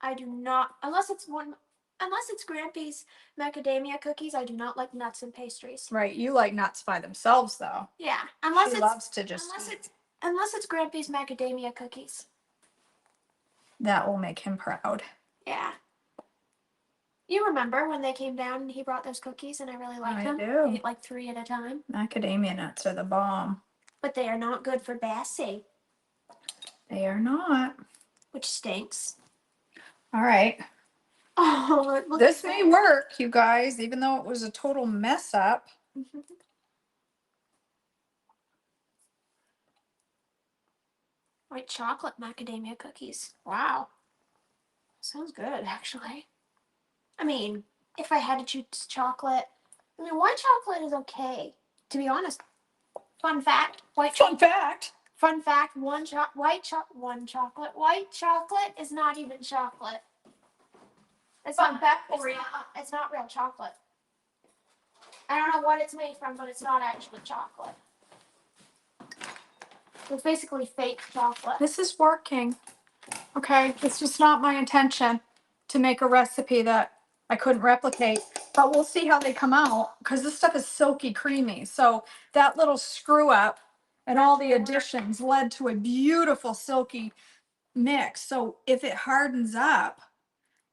I do not. Unless it's Grampy's macadamia cookies, I do not like nuts in pastries. Right, you like nuts by themselves though. Yeah, She loves to just eat. unless it's Grampy's macadamia cookies. That will make him proud. Yeah. You remember when they came down and he brought those cookies and I really liked them? I do. I ate like 3 at a time. Macadamia nuts are the bomb. But they are not good for Bessie. They are not. Which stinks. All right. Oh, this may work, you guys, even though it was a total mess up. White chocolate macadamia cookies. Wow. Sounds good, actually. I mean, if I had to choose chocolate, white chocolate is okay. To be honest, fun fact, Fun fact. Fun fact: one chocolate. White chocolate is not even chocolate. It's Fun not. fact for you. It's not real chocolate. I don't know what it's made from, but it's not actually chocolate. It's basically fake chocolate. This is working. Okay, this was not my intention to make a recipe that I couldn't replicate, but we'll see how they come out because this stuff is silky creamy. So that little screw up and all the additions led to a beautiful silky mix. So if it hardens up,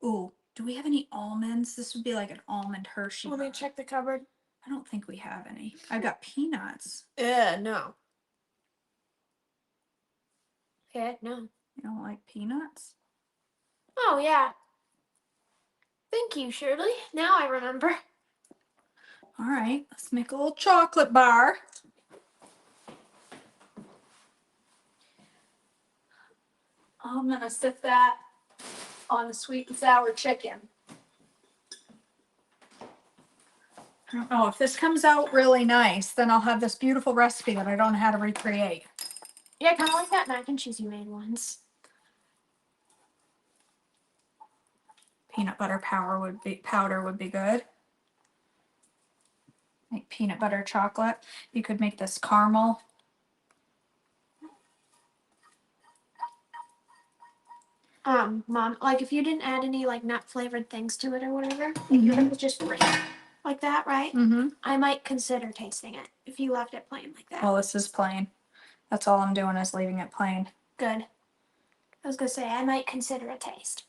ooh, do we have any almonds? This would be like an almond Hershey. Let me check the cupboard. I don't think we have any. I got peanuts. No. Okay, no. You don't like peanuts? Oh, yeah. Thank you, Shirley. Now I remember. All right, let's make a little chocolate bar. I'm gonna sit that on the sweet and sour chicken. I don't know if this comes out really nice, then I'll have this beautiful recipe that I don't know how to recreate. Yeah, kind of like that mac and cheese you made once. Peanut butter powder would be good. Make peanut butter chocolate. You could make this caramel. Mom, like if you didn't add any like nut flavored things to it or whatever, if it was just plain like that, right? Mm-hmm. I might consider tasting it if you left it plain like that. Well, this is plain. That's all I'm doing is leaving it plain. Good. I was gonna say I might consider a taste.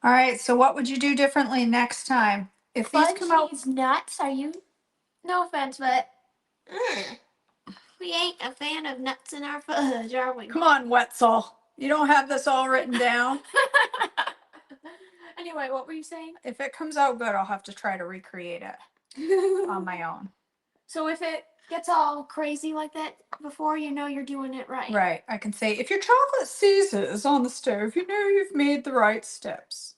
All right, so what would you do differently next time? If these come out Fudge nuts, are you? No offense, but we ain't a fan of nuts in our fudge, are we? Come on, Wetzel. You don't have this all written down. Anyway, what were you saying? If it comes out good, I'll have to try to recreate it on my own. So if it gets all crazy like that before, you know you're doing it right. Right. I can say, if your chocolate seizes on the stove, you know you've made the right steps.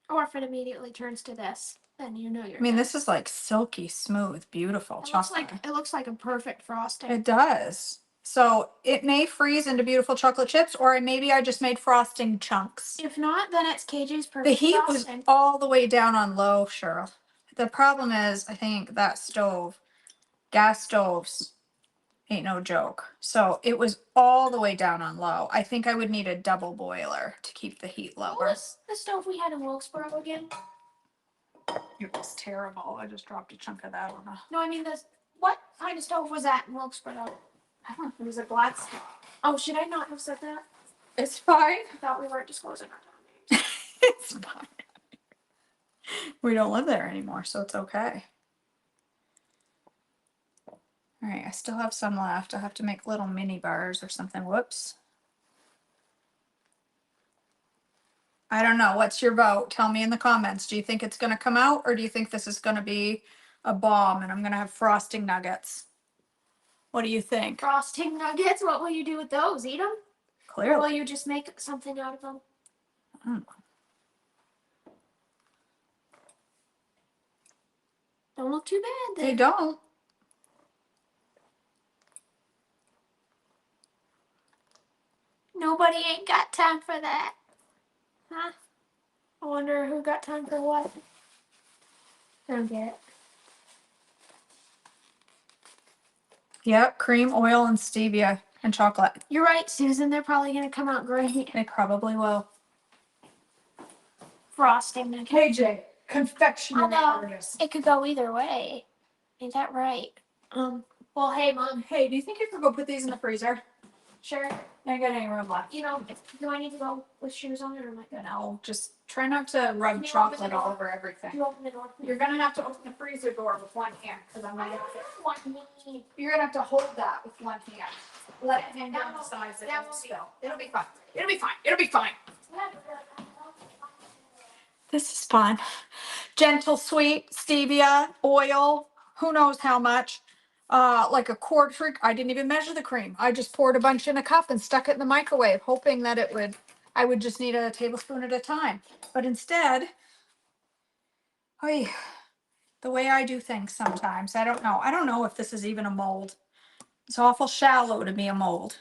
Or if it immediately turns to this, then you know you're I mean, done. this is like silky smooth, beautiful chocolate. It looks like a perfect frosting. It does. So it may freeze into beautiful chocolate chips, or maybe I just made frosting chunks. If not, then it's KJ's perfect The heat frosting. was all the way down on low, Cheryl. The problem is, I think that stove, gas stoves, ain't no joke. So it was all the way down on low. I think I would need a double boiler to keep the heat lower. What was the stove we had in Wilkesboro again? It was terrible. I just dropped a chunk of that on a... No, I mean what kind of stove was that in Wilkesboro? I don't know. It was a black stove. Oh, should I not have said that? It's fine. I thought we weren't disclosing our town names. It's fine. We don't live there anymore, so it's okay. All right, I still have some left. I'll have to make little mini bars or something. Whoops. I don't know. What's your vote? Tell me in the comments. Do you think it's going to come out, or do you think this is going to be a bomb and I'm going to have frosting nuggets? What do you think? Frosting nuggets? What will you do with those? Eat them? Clearly. Or will you just make something out of them? Don't look too bad. They don't. Nobody ain't got time for that. Huh? I wonder who got time for what. I don't get it. Yep, cream, oil, and stevia and chocolate. You're right, Susan. They're probably going to come out great. They probably will. Frosting nuggets. KJ, confectionery artist. It could go either way. Ain't that right? Well, hey, Mom. Hey, do you think you could go put these in the freezer? Sure. I ain't got any room left. You know, do I need to go with shoes on, or am I good? No, just try not to rub chocolate all over everything. You open the door. You're gonna have to open the freezer door with one hand, because I'm I gonna don't have to. want me. You're gonna have to hold that with one hand. Let it hang down the sides of that it won't still. It'll be fine. It'll be fine. It'll be fine. This is fun. Gentle sweet, stevia, oil, who knows how much. Like a quart for, I didn't even measure the cream. I just poured a bunch in a cup and stuck it in the microwave, hoping that I would just need a tablespoon at a time. But instead, Oy, the way I do things sometimes. I don't know. I don't know if this is even a mold. It's awful shallow to be a mold.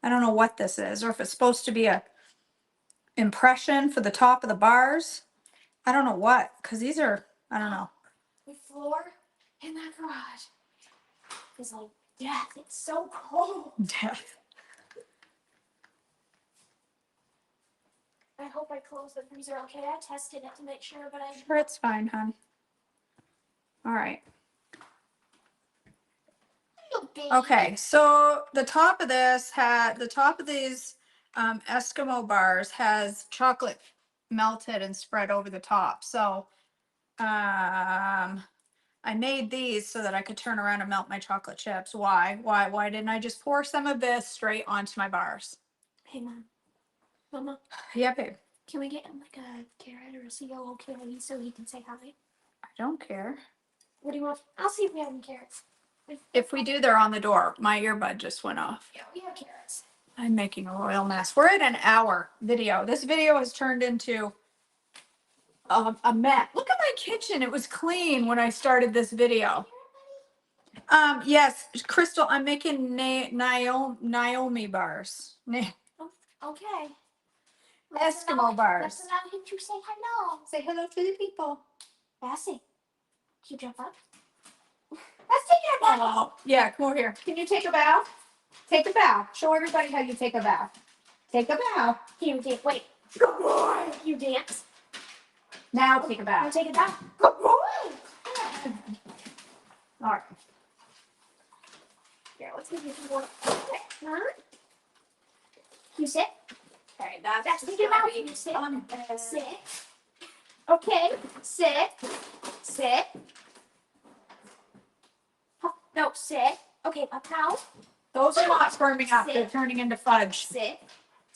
I don't know what this is, or if it's supposed to be a impression for the top of the bars. I don't know what, because these are, I don't know. The floor in that garage is like death. It's so cold. Death. I hope I closed the freezer okay. I tested it to make sure, but I Sure, it's fine, hon. All right. Okay, so the top of this had, the top of these Eskimo bars has chocolate melted and spread over the top. So I made these so that I could turn around and melt my chocolate chips. Why didn't I just pour some of this straight onto my bars? Hey, Mom. Mama, Yeah, babe. can we get him like a carrot or a COO carrot so he can say hi? I don't care. What do you want? I'll see if we have any carrots. If we do, they're on the door. My earbud just went off. Yeah, we have carrots. I'm making a royal mess. We're at an hour video. This video has turned into a mess. Look at my kitchen. It was clean when I started this video. Yes, Crystal, I'm making Naomi bars. Okay. Eskimo bars. Let's allow him to say hello. Say hello to the people. Bessie, can you jump up? Let's take it back. Oh, yeah, come over here. Can you take a bow? Take a bow. Show everybody how you take a bow. Take a bow. Can you dance? Wait. Good boy. Can you dance? Now take a bow. Now take it back. Good boy. All right. Here, let's give you some more. Okay. Can you sit? Okay, That's take it out. Can you sit? Sit. Okay. Sit. Sit. No, sit. Okay, up now. Those are not firming up. They're turning into fudge. Sit.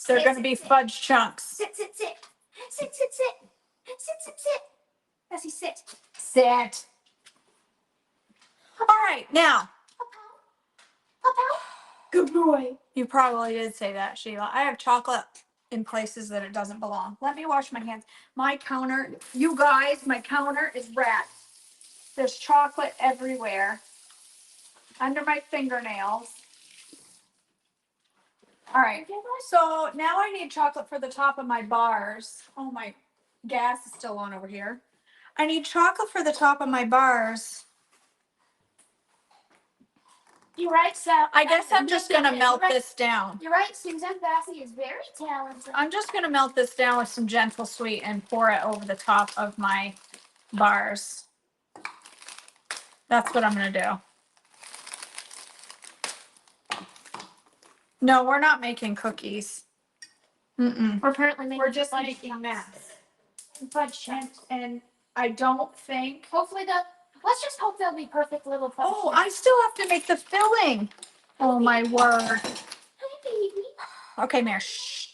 They're going to be fudge chunks. Sit, sit, sit. Sit, sit, sit. Sit, sit, sit. Bessie, sit. Sit. All right, now. Up out. Good boy. You probably did say that, Sheila. I have chocolate in places that it doesn't belong. Let me wash my hands. My counter, you guys, my counter is red. There's chocolate everywhere. Under my fingernails. All right, so now I need chocolate for the top of my bars. Oh, my gas is still on over here. I need chocolate for the top of my bars. You're right, so I guess I'm just gonna melt this down. You're right, Susan Bessie is very talented. I'm just gonna melt this down with some gentle sweet and pour it over the top of my bars. That's what I'm gonna do. No, we're not making cookies. We're apparently making We're just fudge making chunks. mess. Fudge chunks. And I don't think. Hopefully let's just hope they'll be perfect little fudge Oh, chunks. I still have to make the filling. Oh my word. Hi, baby. Okay, Mare. Shh.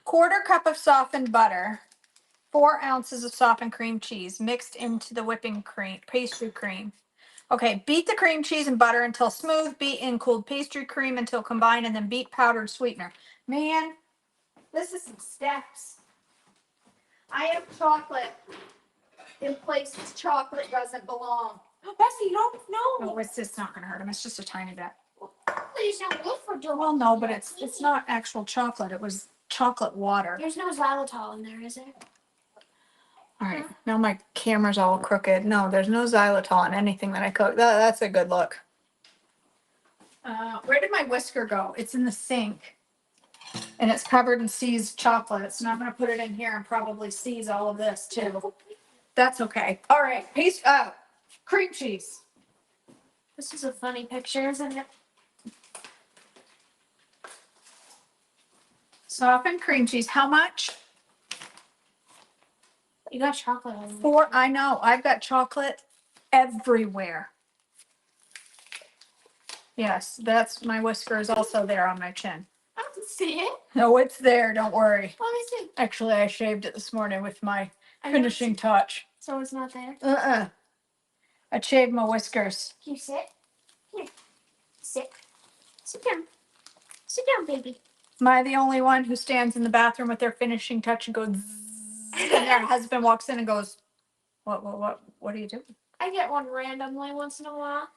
1/4 cup of softened butter. 4 ounces of softened cream cheese mixed into the whipping cream, pastry cream. Okay, beat the cream cheese and butter until smooth. Beat in cooled pastry cream until combined, and then beat powdered sweetener. Man, this is some steps. I have chocolate in places chocolate doesn't belong. Bessie, don't no. Oh, it's just not gonna hurt him. It's just a tiny bit. Please don't look for doing. Well, no, but it's not actual chocolate. It was chocolate water. There's no xylitol in there, is there? All right, now my camera's all crooked. No, there's no xylitol in anything that I cook. That's a good look. Where did my whisker go? It's in the sink. And it's covered in seized chocolate. So now I'm going to put it in here and probably seize all of this too. That's okay. All right, cream cheese. This is a funny picture, isn't it? Softened cream cheese. How much? You got chocolate on it. 4. I know. I've got chocolate everywhere. Yes, that's my whisker is also there on my chin. I don't see it. No, it's there. Don't worry. Let me see. Actually, I shaved it this morning with my I finishing touch. So it's not there. I shaved my whiskers. Can you sit? Here. Sit. Sit down. Sit down, baby. Am I the only one who stands in the bathroom with their finishing touch and goes zzz? and their husband walks in and goes, what are you doing? I get one randomly once in a while.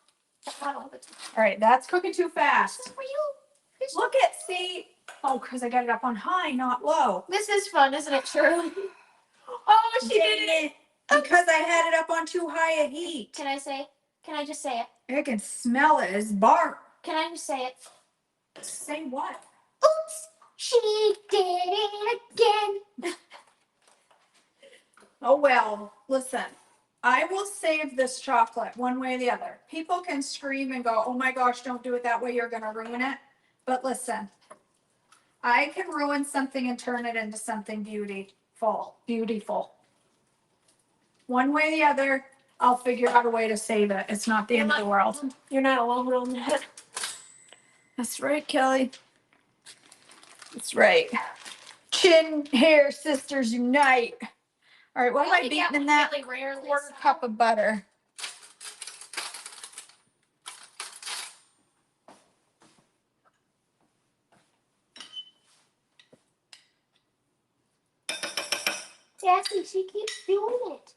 Not all the time. All right, that's cooking too fast. For you. Look at, see. Oh, because I got it up on high, not low. This is fun, isn't it, Shirley? Oh, she did it. Because I had it up on too high a heat. Can I just say it? I can smell it. It's bark. Can I just say it? Say what? Oops, she did it again. Oh, well, listen. I will save this chocolate one way or the other. People can scream and go, oh my gosh, don't do it that way. You're going to ruin it. But listen, I can ruin something and turn it into something beautiful. Beautiful. One way or the other, I'll figure out a way to save it. It's not the end of the world. You're not alone on that. That's right, Kelly. That's right. Chin hair sisters unite. All right, what am I beating in that? Really Quarter cup of butter. Sassy, she keeps doing it.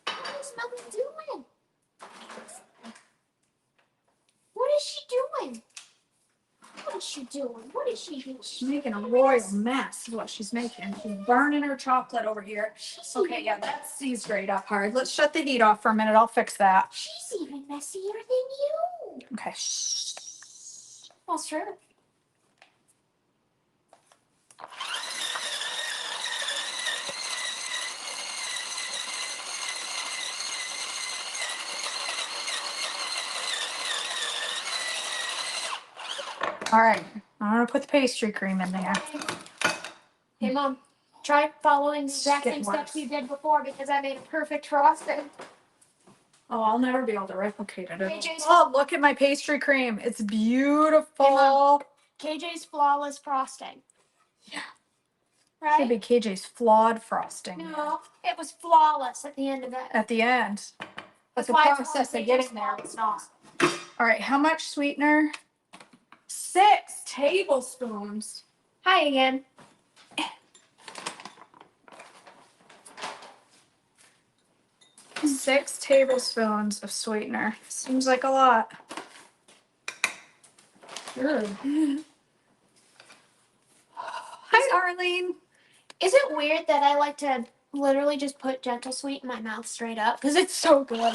What is Mother doing? What is she doing? What is she doing? What is she doing? She's making a royal mess is what she's making. She's burning her chocolate over here. Okay, yeah, that sees great up hard. Let's shut the heat off for a minute. I'll fix that. She's even messier than you. Okay. Well, sure. All right, I'm gonna put the pastry cream in there. Hey, Mom, try following the It's exact getting same steps worse. you did before because I made a perfect frosting. Oh, I'll never be able to replicate it. KJ's Oh, look at my pastry cream. It's beautiful. Hey, Mom. KJ's flawless frosting. Yeah. Right? Should be KJ's flawed frosting. No, it was flawless at the end of it. At the end. But That's the why it's process called of getting KJ's there. flawless sauce. All right, how much sweetener? 6 tablespoons. Hi again. 6 tablespoons of sweetener. Seems like a lot. Good. Hi, Arlene. Is it weird that I like to literally just put Gentle Sweet in my mouth straight up? Because it's so good.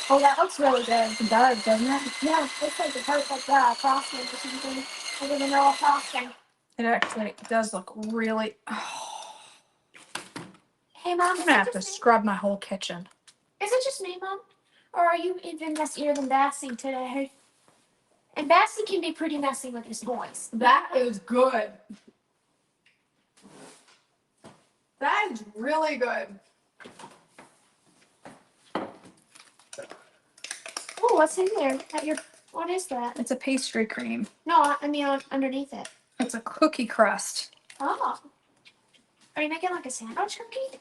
Oh, that looks really good. It does, doesn't it? Yeah, it's like the perfect frosting or something. Other than all frosting. It actually does look really. Hey, Mom, I'm gonna have to scrub my whole kitchen. Is it just me, Mom? Or are you even messier than Bassy today? And Bassy can be pretty messy with his voice. That is good. That is really good. Oh, what's in there? What is that? It's a pastry cream. No, I mean underneath it. It's a cookie crust. Oh. Are you making like a sandwich cookie?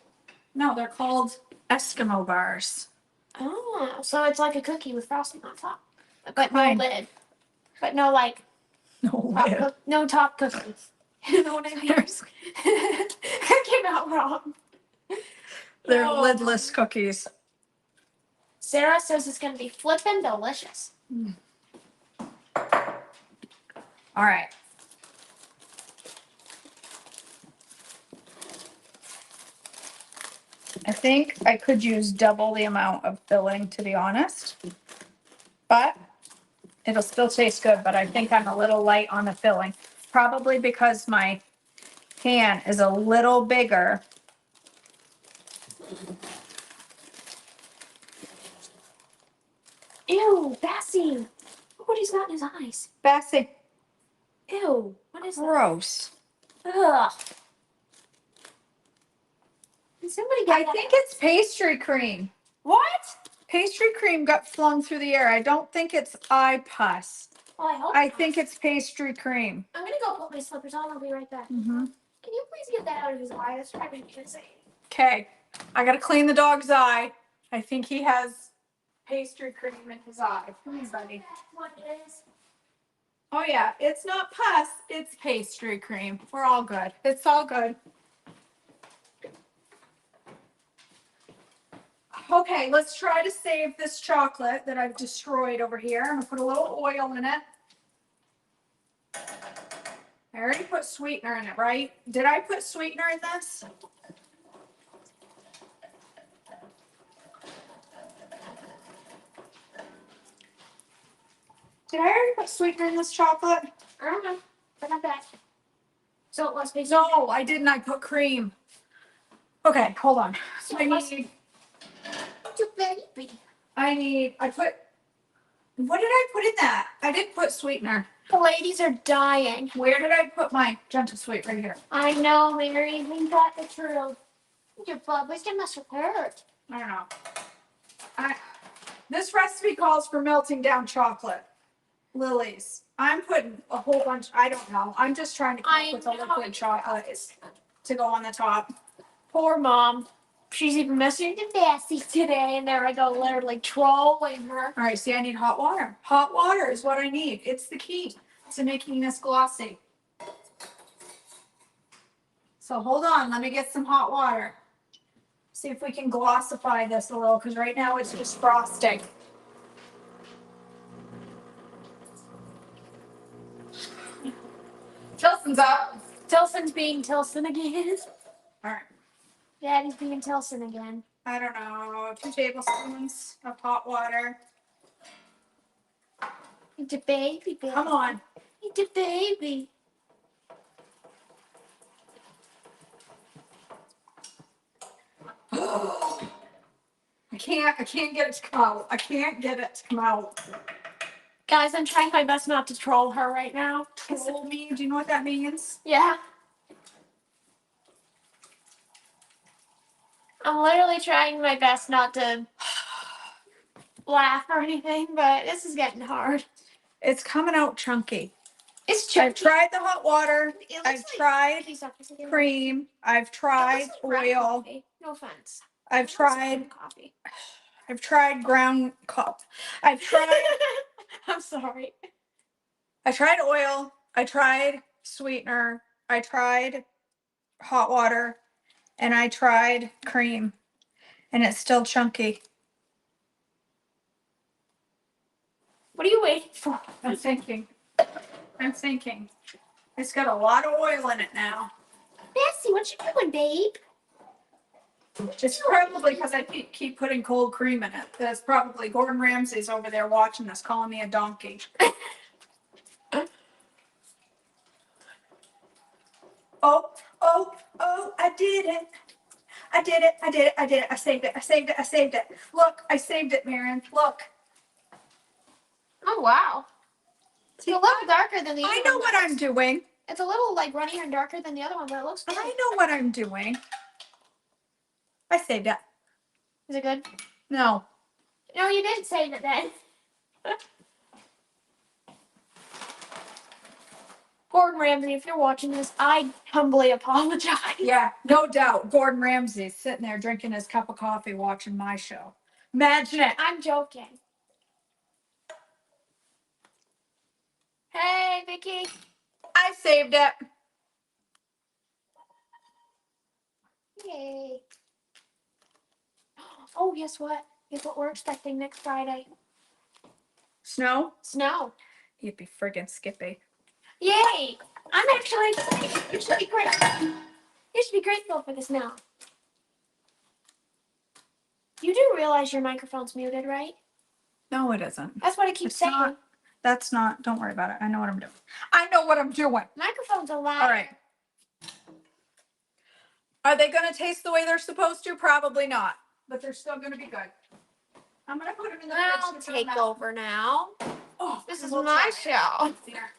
No, they're called Eskimo bars. Oh, so it's like a cookie with frosting on top. But Kind. no lid. But no like No top way. no top cookies. You know what I mean? That came out wrong. They're Oh. lidless cookies. Sarah says it's gonna be flippin' delicious. All right. I think I could use double the amount of filling, to be honest. But it'll still taste good, but I think I'm a little light on the filling. Probably because my pan is a little bigger. Ew, Bassy. Look what he's got in his eyes. Bessie, Ew, what is that? gross. Ugh. Can somebody get I think it's pastry cream. What? Pastry cream got flung through the air. I don't think it's eye pus. Well, I hope I not. think it's pastry cream. I'm gonna go put my slippers on. I'll be right back. Mm-hmm. Can you please get that out of his eye? That's driving me insane. Okay, I gotta clean the dog's eye. I think he has pastry cream in his eye. Come here, buddy. What is? Oh yeah, it's not pus, it's pastry cream. We're all good. It's all good. Okay, let's try to save this chocolate that I've destroyed over here. I'm gonna put a little oil in it. I already put sweetener in it, right? Did I put sweetener in this? Did I already put sweetener in this chocolate? I don't know. But not bad. So it must be. No, I didn't. I put cream. Okay, hold on. So I need, I put, what did I put in that? I didn't put sweetener. The ladies are dying. Where did I put my gentle sweet? Right here. I know, Mary. We got the truth. Your bubbles, they must have hurt. I don't know. This recipe calls for melting down chocolate. Lilies. I'm putting a whole bunch, I don't know. I'm just trying to come up with a liquid chocolate to go on the top. Poor mom. She's even messaging to Bessie today, and there I go, literally trolling her. All right, see, I need hot water. Hot water is what I need. It's the key to making this glossy. So hold on, let me get some hot water. See if we can glossify this a little, because right now it's just frosting. Tilson's up. Tilson's being Tilson again. All right. Daddy's being Tilson again. I don't know, 2 tablespoons of hot water. It's a baby, baby. Come on. It's a baby. I can't get it to come out. I can't get it to come out. Guys, I'm trying my best not to troll her right now. Troll me? Do you know what that means? Yeah. I'm literally trying my best not to laugh or anything, but this is getting hard. It's coming out chunky. It's chunky. I've tried the hot water. I've tried cream. I've tried oil. Coffee. No offense. I've tried coffee. I've tried ground coffee. I've tried I'm sorry. I tried oil. I tried sweetener. I tried hot water. And I tried cream. And it's still chunky. What are you waiting for? I'm thinking. It's got a lot of oil in it now. Bessie, what you doing, babe? It's probably because I keep putting cold cream in it. That's probably Gordon Ramsay's over there watching this, calling me a donkey. Oh, I did it. I saved it. Look, I saved it, Marion. Look. Oh, wow. It's a little darker than the other one. I know what I'm doing. It's a little like runnier and darker than the other one, but it looks good. I know what I'm doing. I saved it. Is it good? No. No, you didn't save it then. Gordon Ramsay, if you're watching this, I humbly apologize. Yeah, no doubt. Gordon Ramsay's sitting there drinking his cup of coffee watching my show. Imagine it. I'm joking. Hey, Vicky. I saved it. Yay. Oh, guess what? Guess what we're expecting next Friday? Snow? Snow. You'd be friggin' Skippy. Yay! I'm actually excited. You should be grateful. You should be grateful for the snow. You do realize your microphone's muted, right? No, it isn't. That's what I keep saying. That's not. Don't worry about it. I know what I'm doing. I know what I'm doing. Microphone's a lie. All right. Are they going to taste the way they're supposed to? Probably not. But they're still going to be good. I'm going to put them in the fridge. I'll take over now. Oh, This is we'll my try show. it. Here.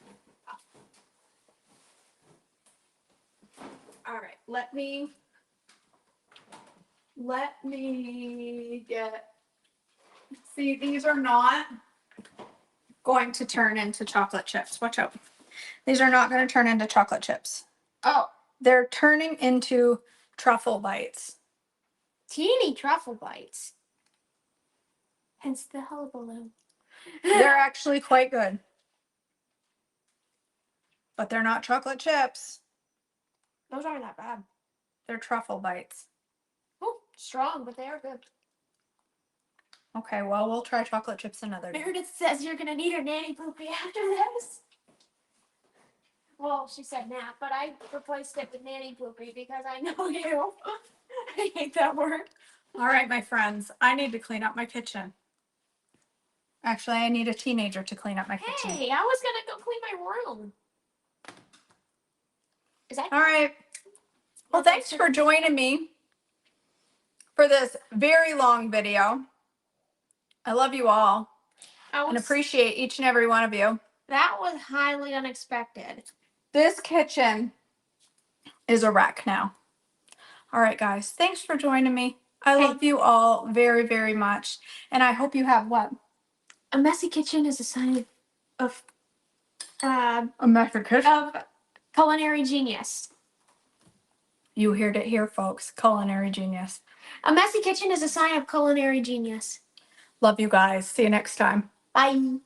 All right. Let me get. See, these are not going to turn into chocolate chips. Watch out. These are not going to turn into chocolate chips. Oh, They're turning into truffle bites. teeny truffle bites. Hence the hullabaloo. They're actually quite good. But they're not chocolate chips. Those aren't that bad. They're truffle bites. Oh, strong, but they are good. Okay, well, we'll try chocolate chips another day. Meredith says you're gonna need her nanny poopy after this. Well, she said nap, but I replaced it with nanny poopy because I know you. I hate that word. All right, my friends, I need to clean up my kitchen. Actually, I need a teenager to clean up my kitchen. Hey, I was gonna go clean my room. Is that all right? Well, thanks for joining me for this very long video. I love you all and appreciate each and every one of you. That was highly unexpected. This kitchen is a wreck now. All right, guys, thanks for joining me. I love you all very, very much. And I hope you have what? A messy kitchen is a sign of a messy kitchen? Of culinary genius. You heard it here, folks. Culinary genius. A messy kitchen is a sign of culinary genius. Love you guys. See you next time. Bye.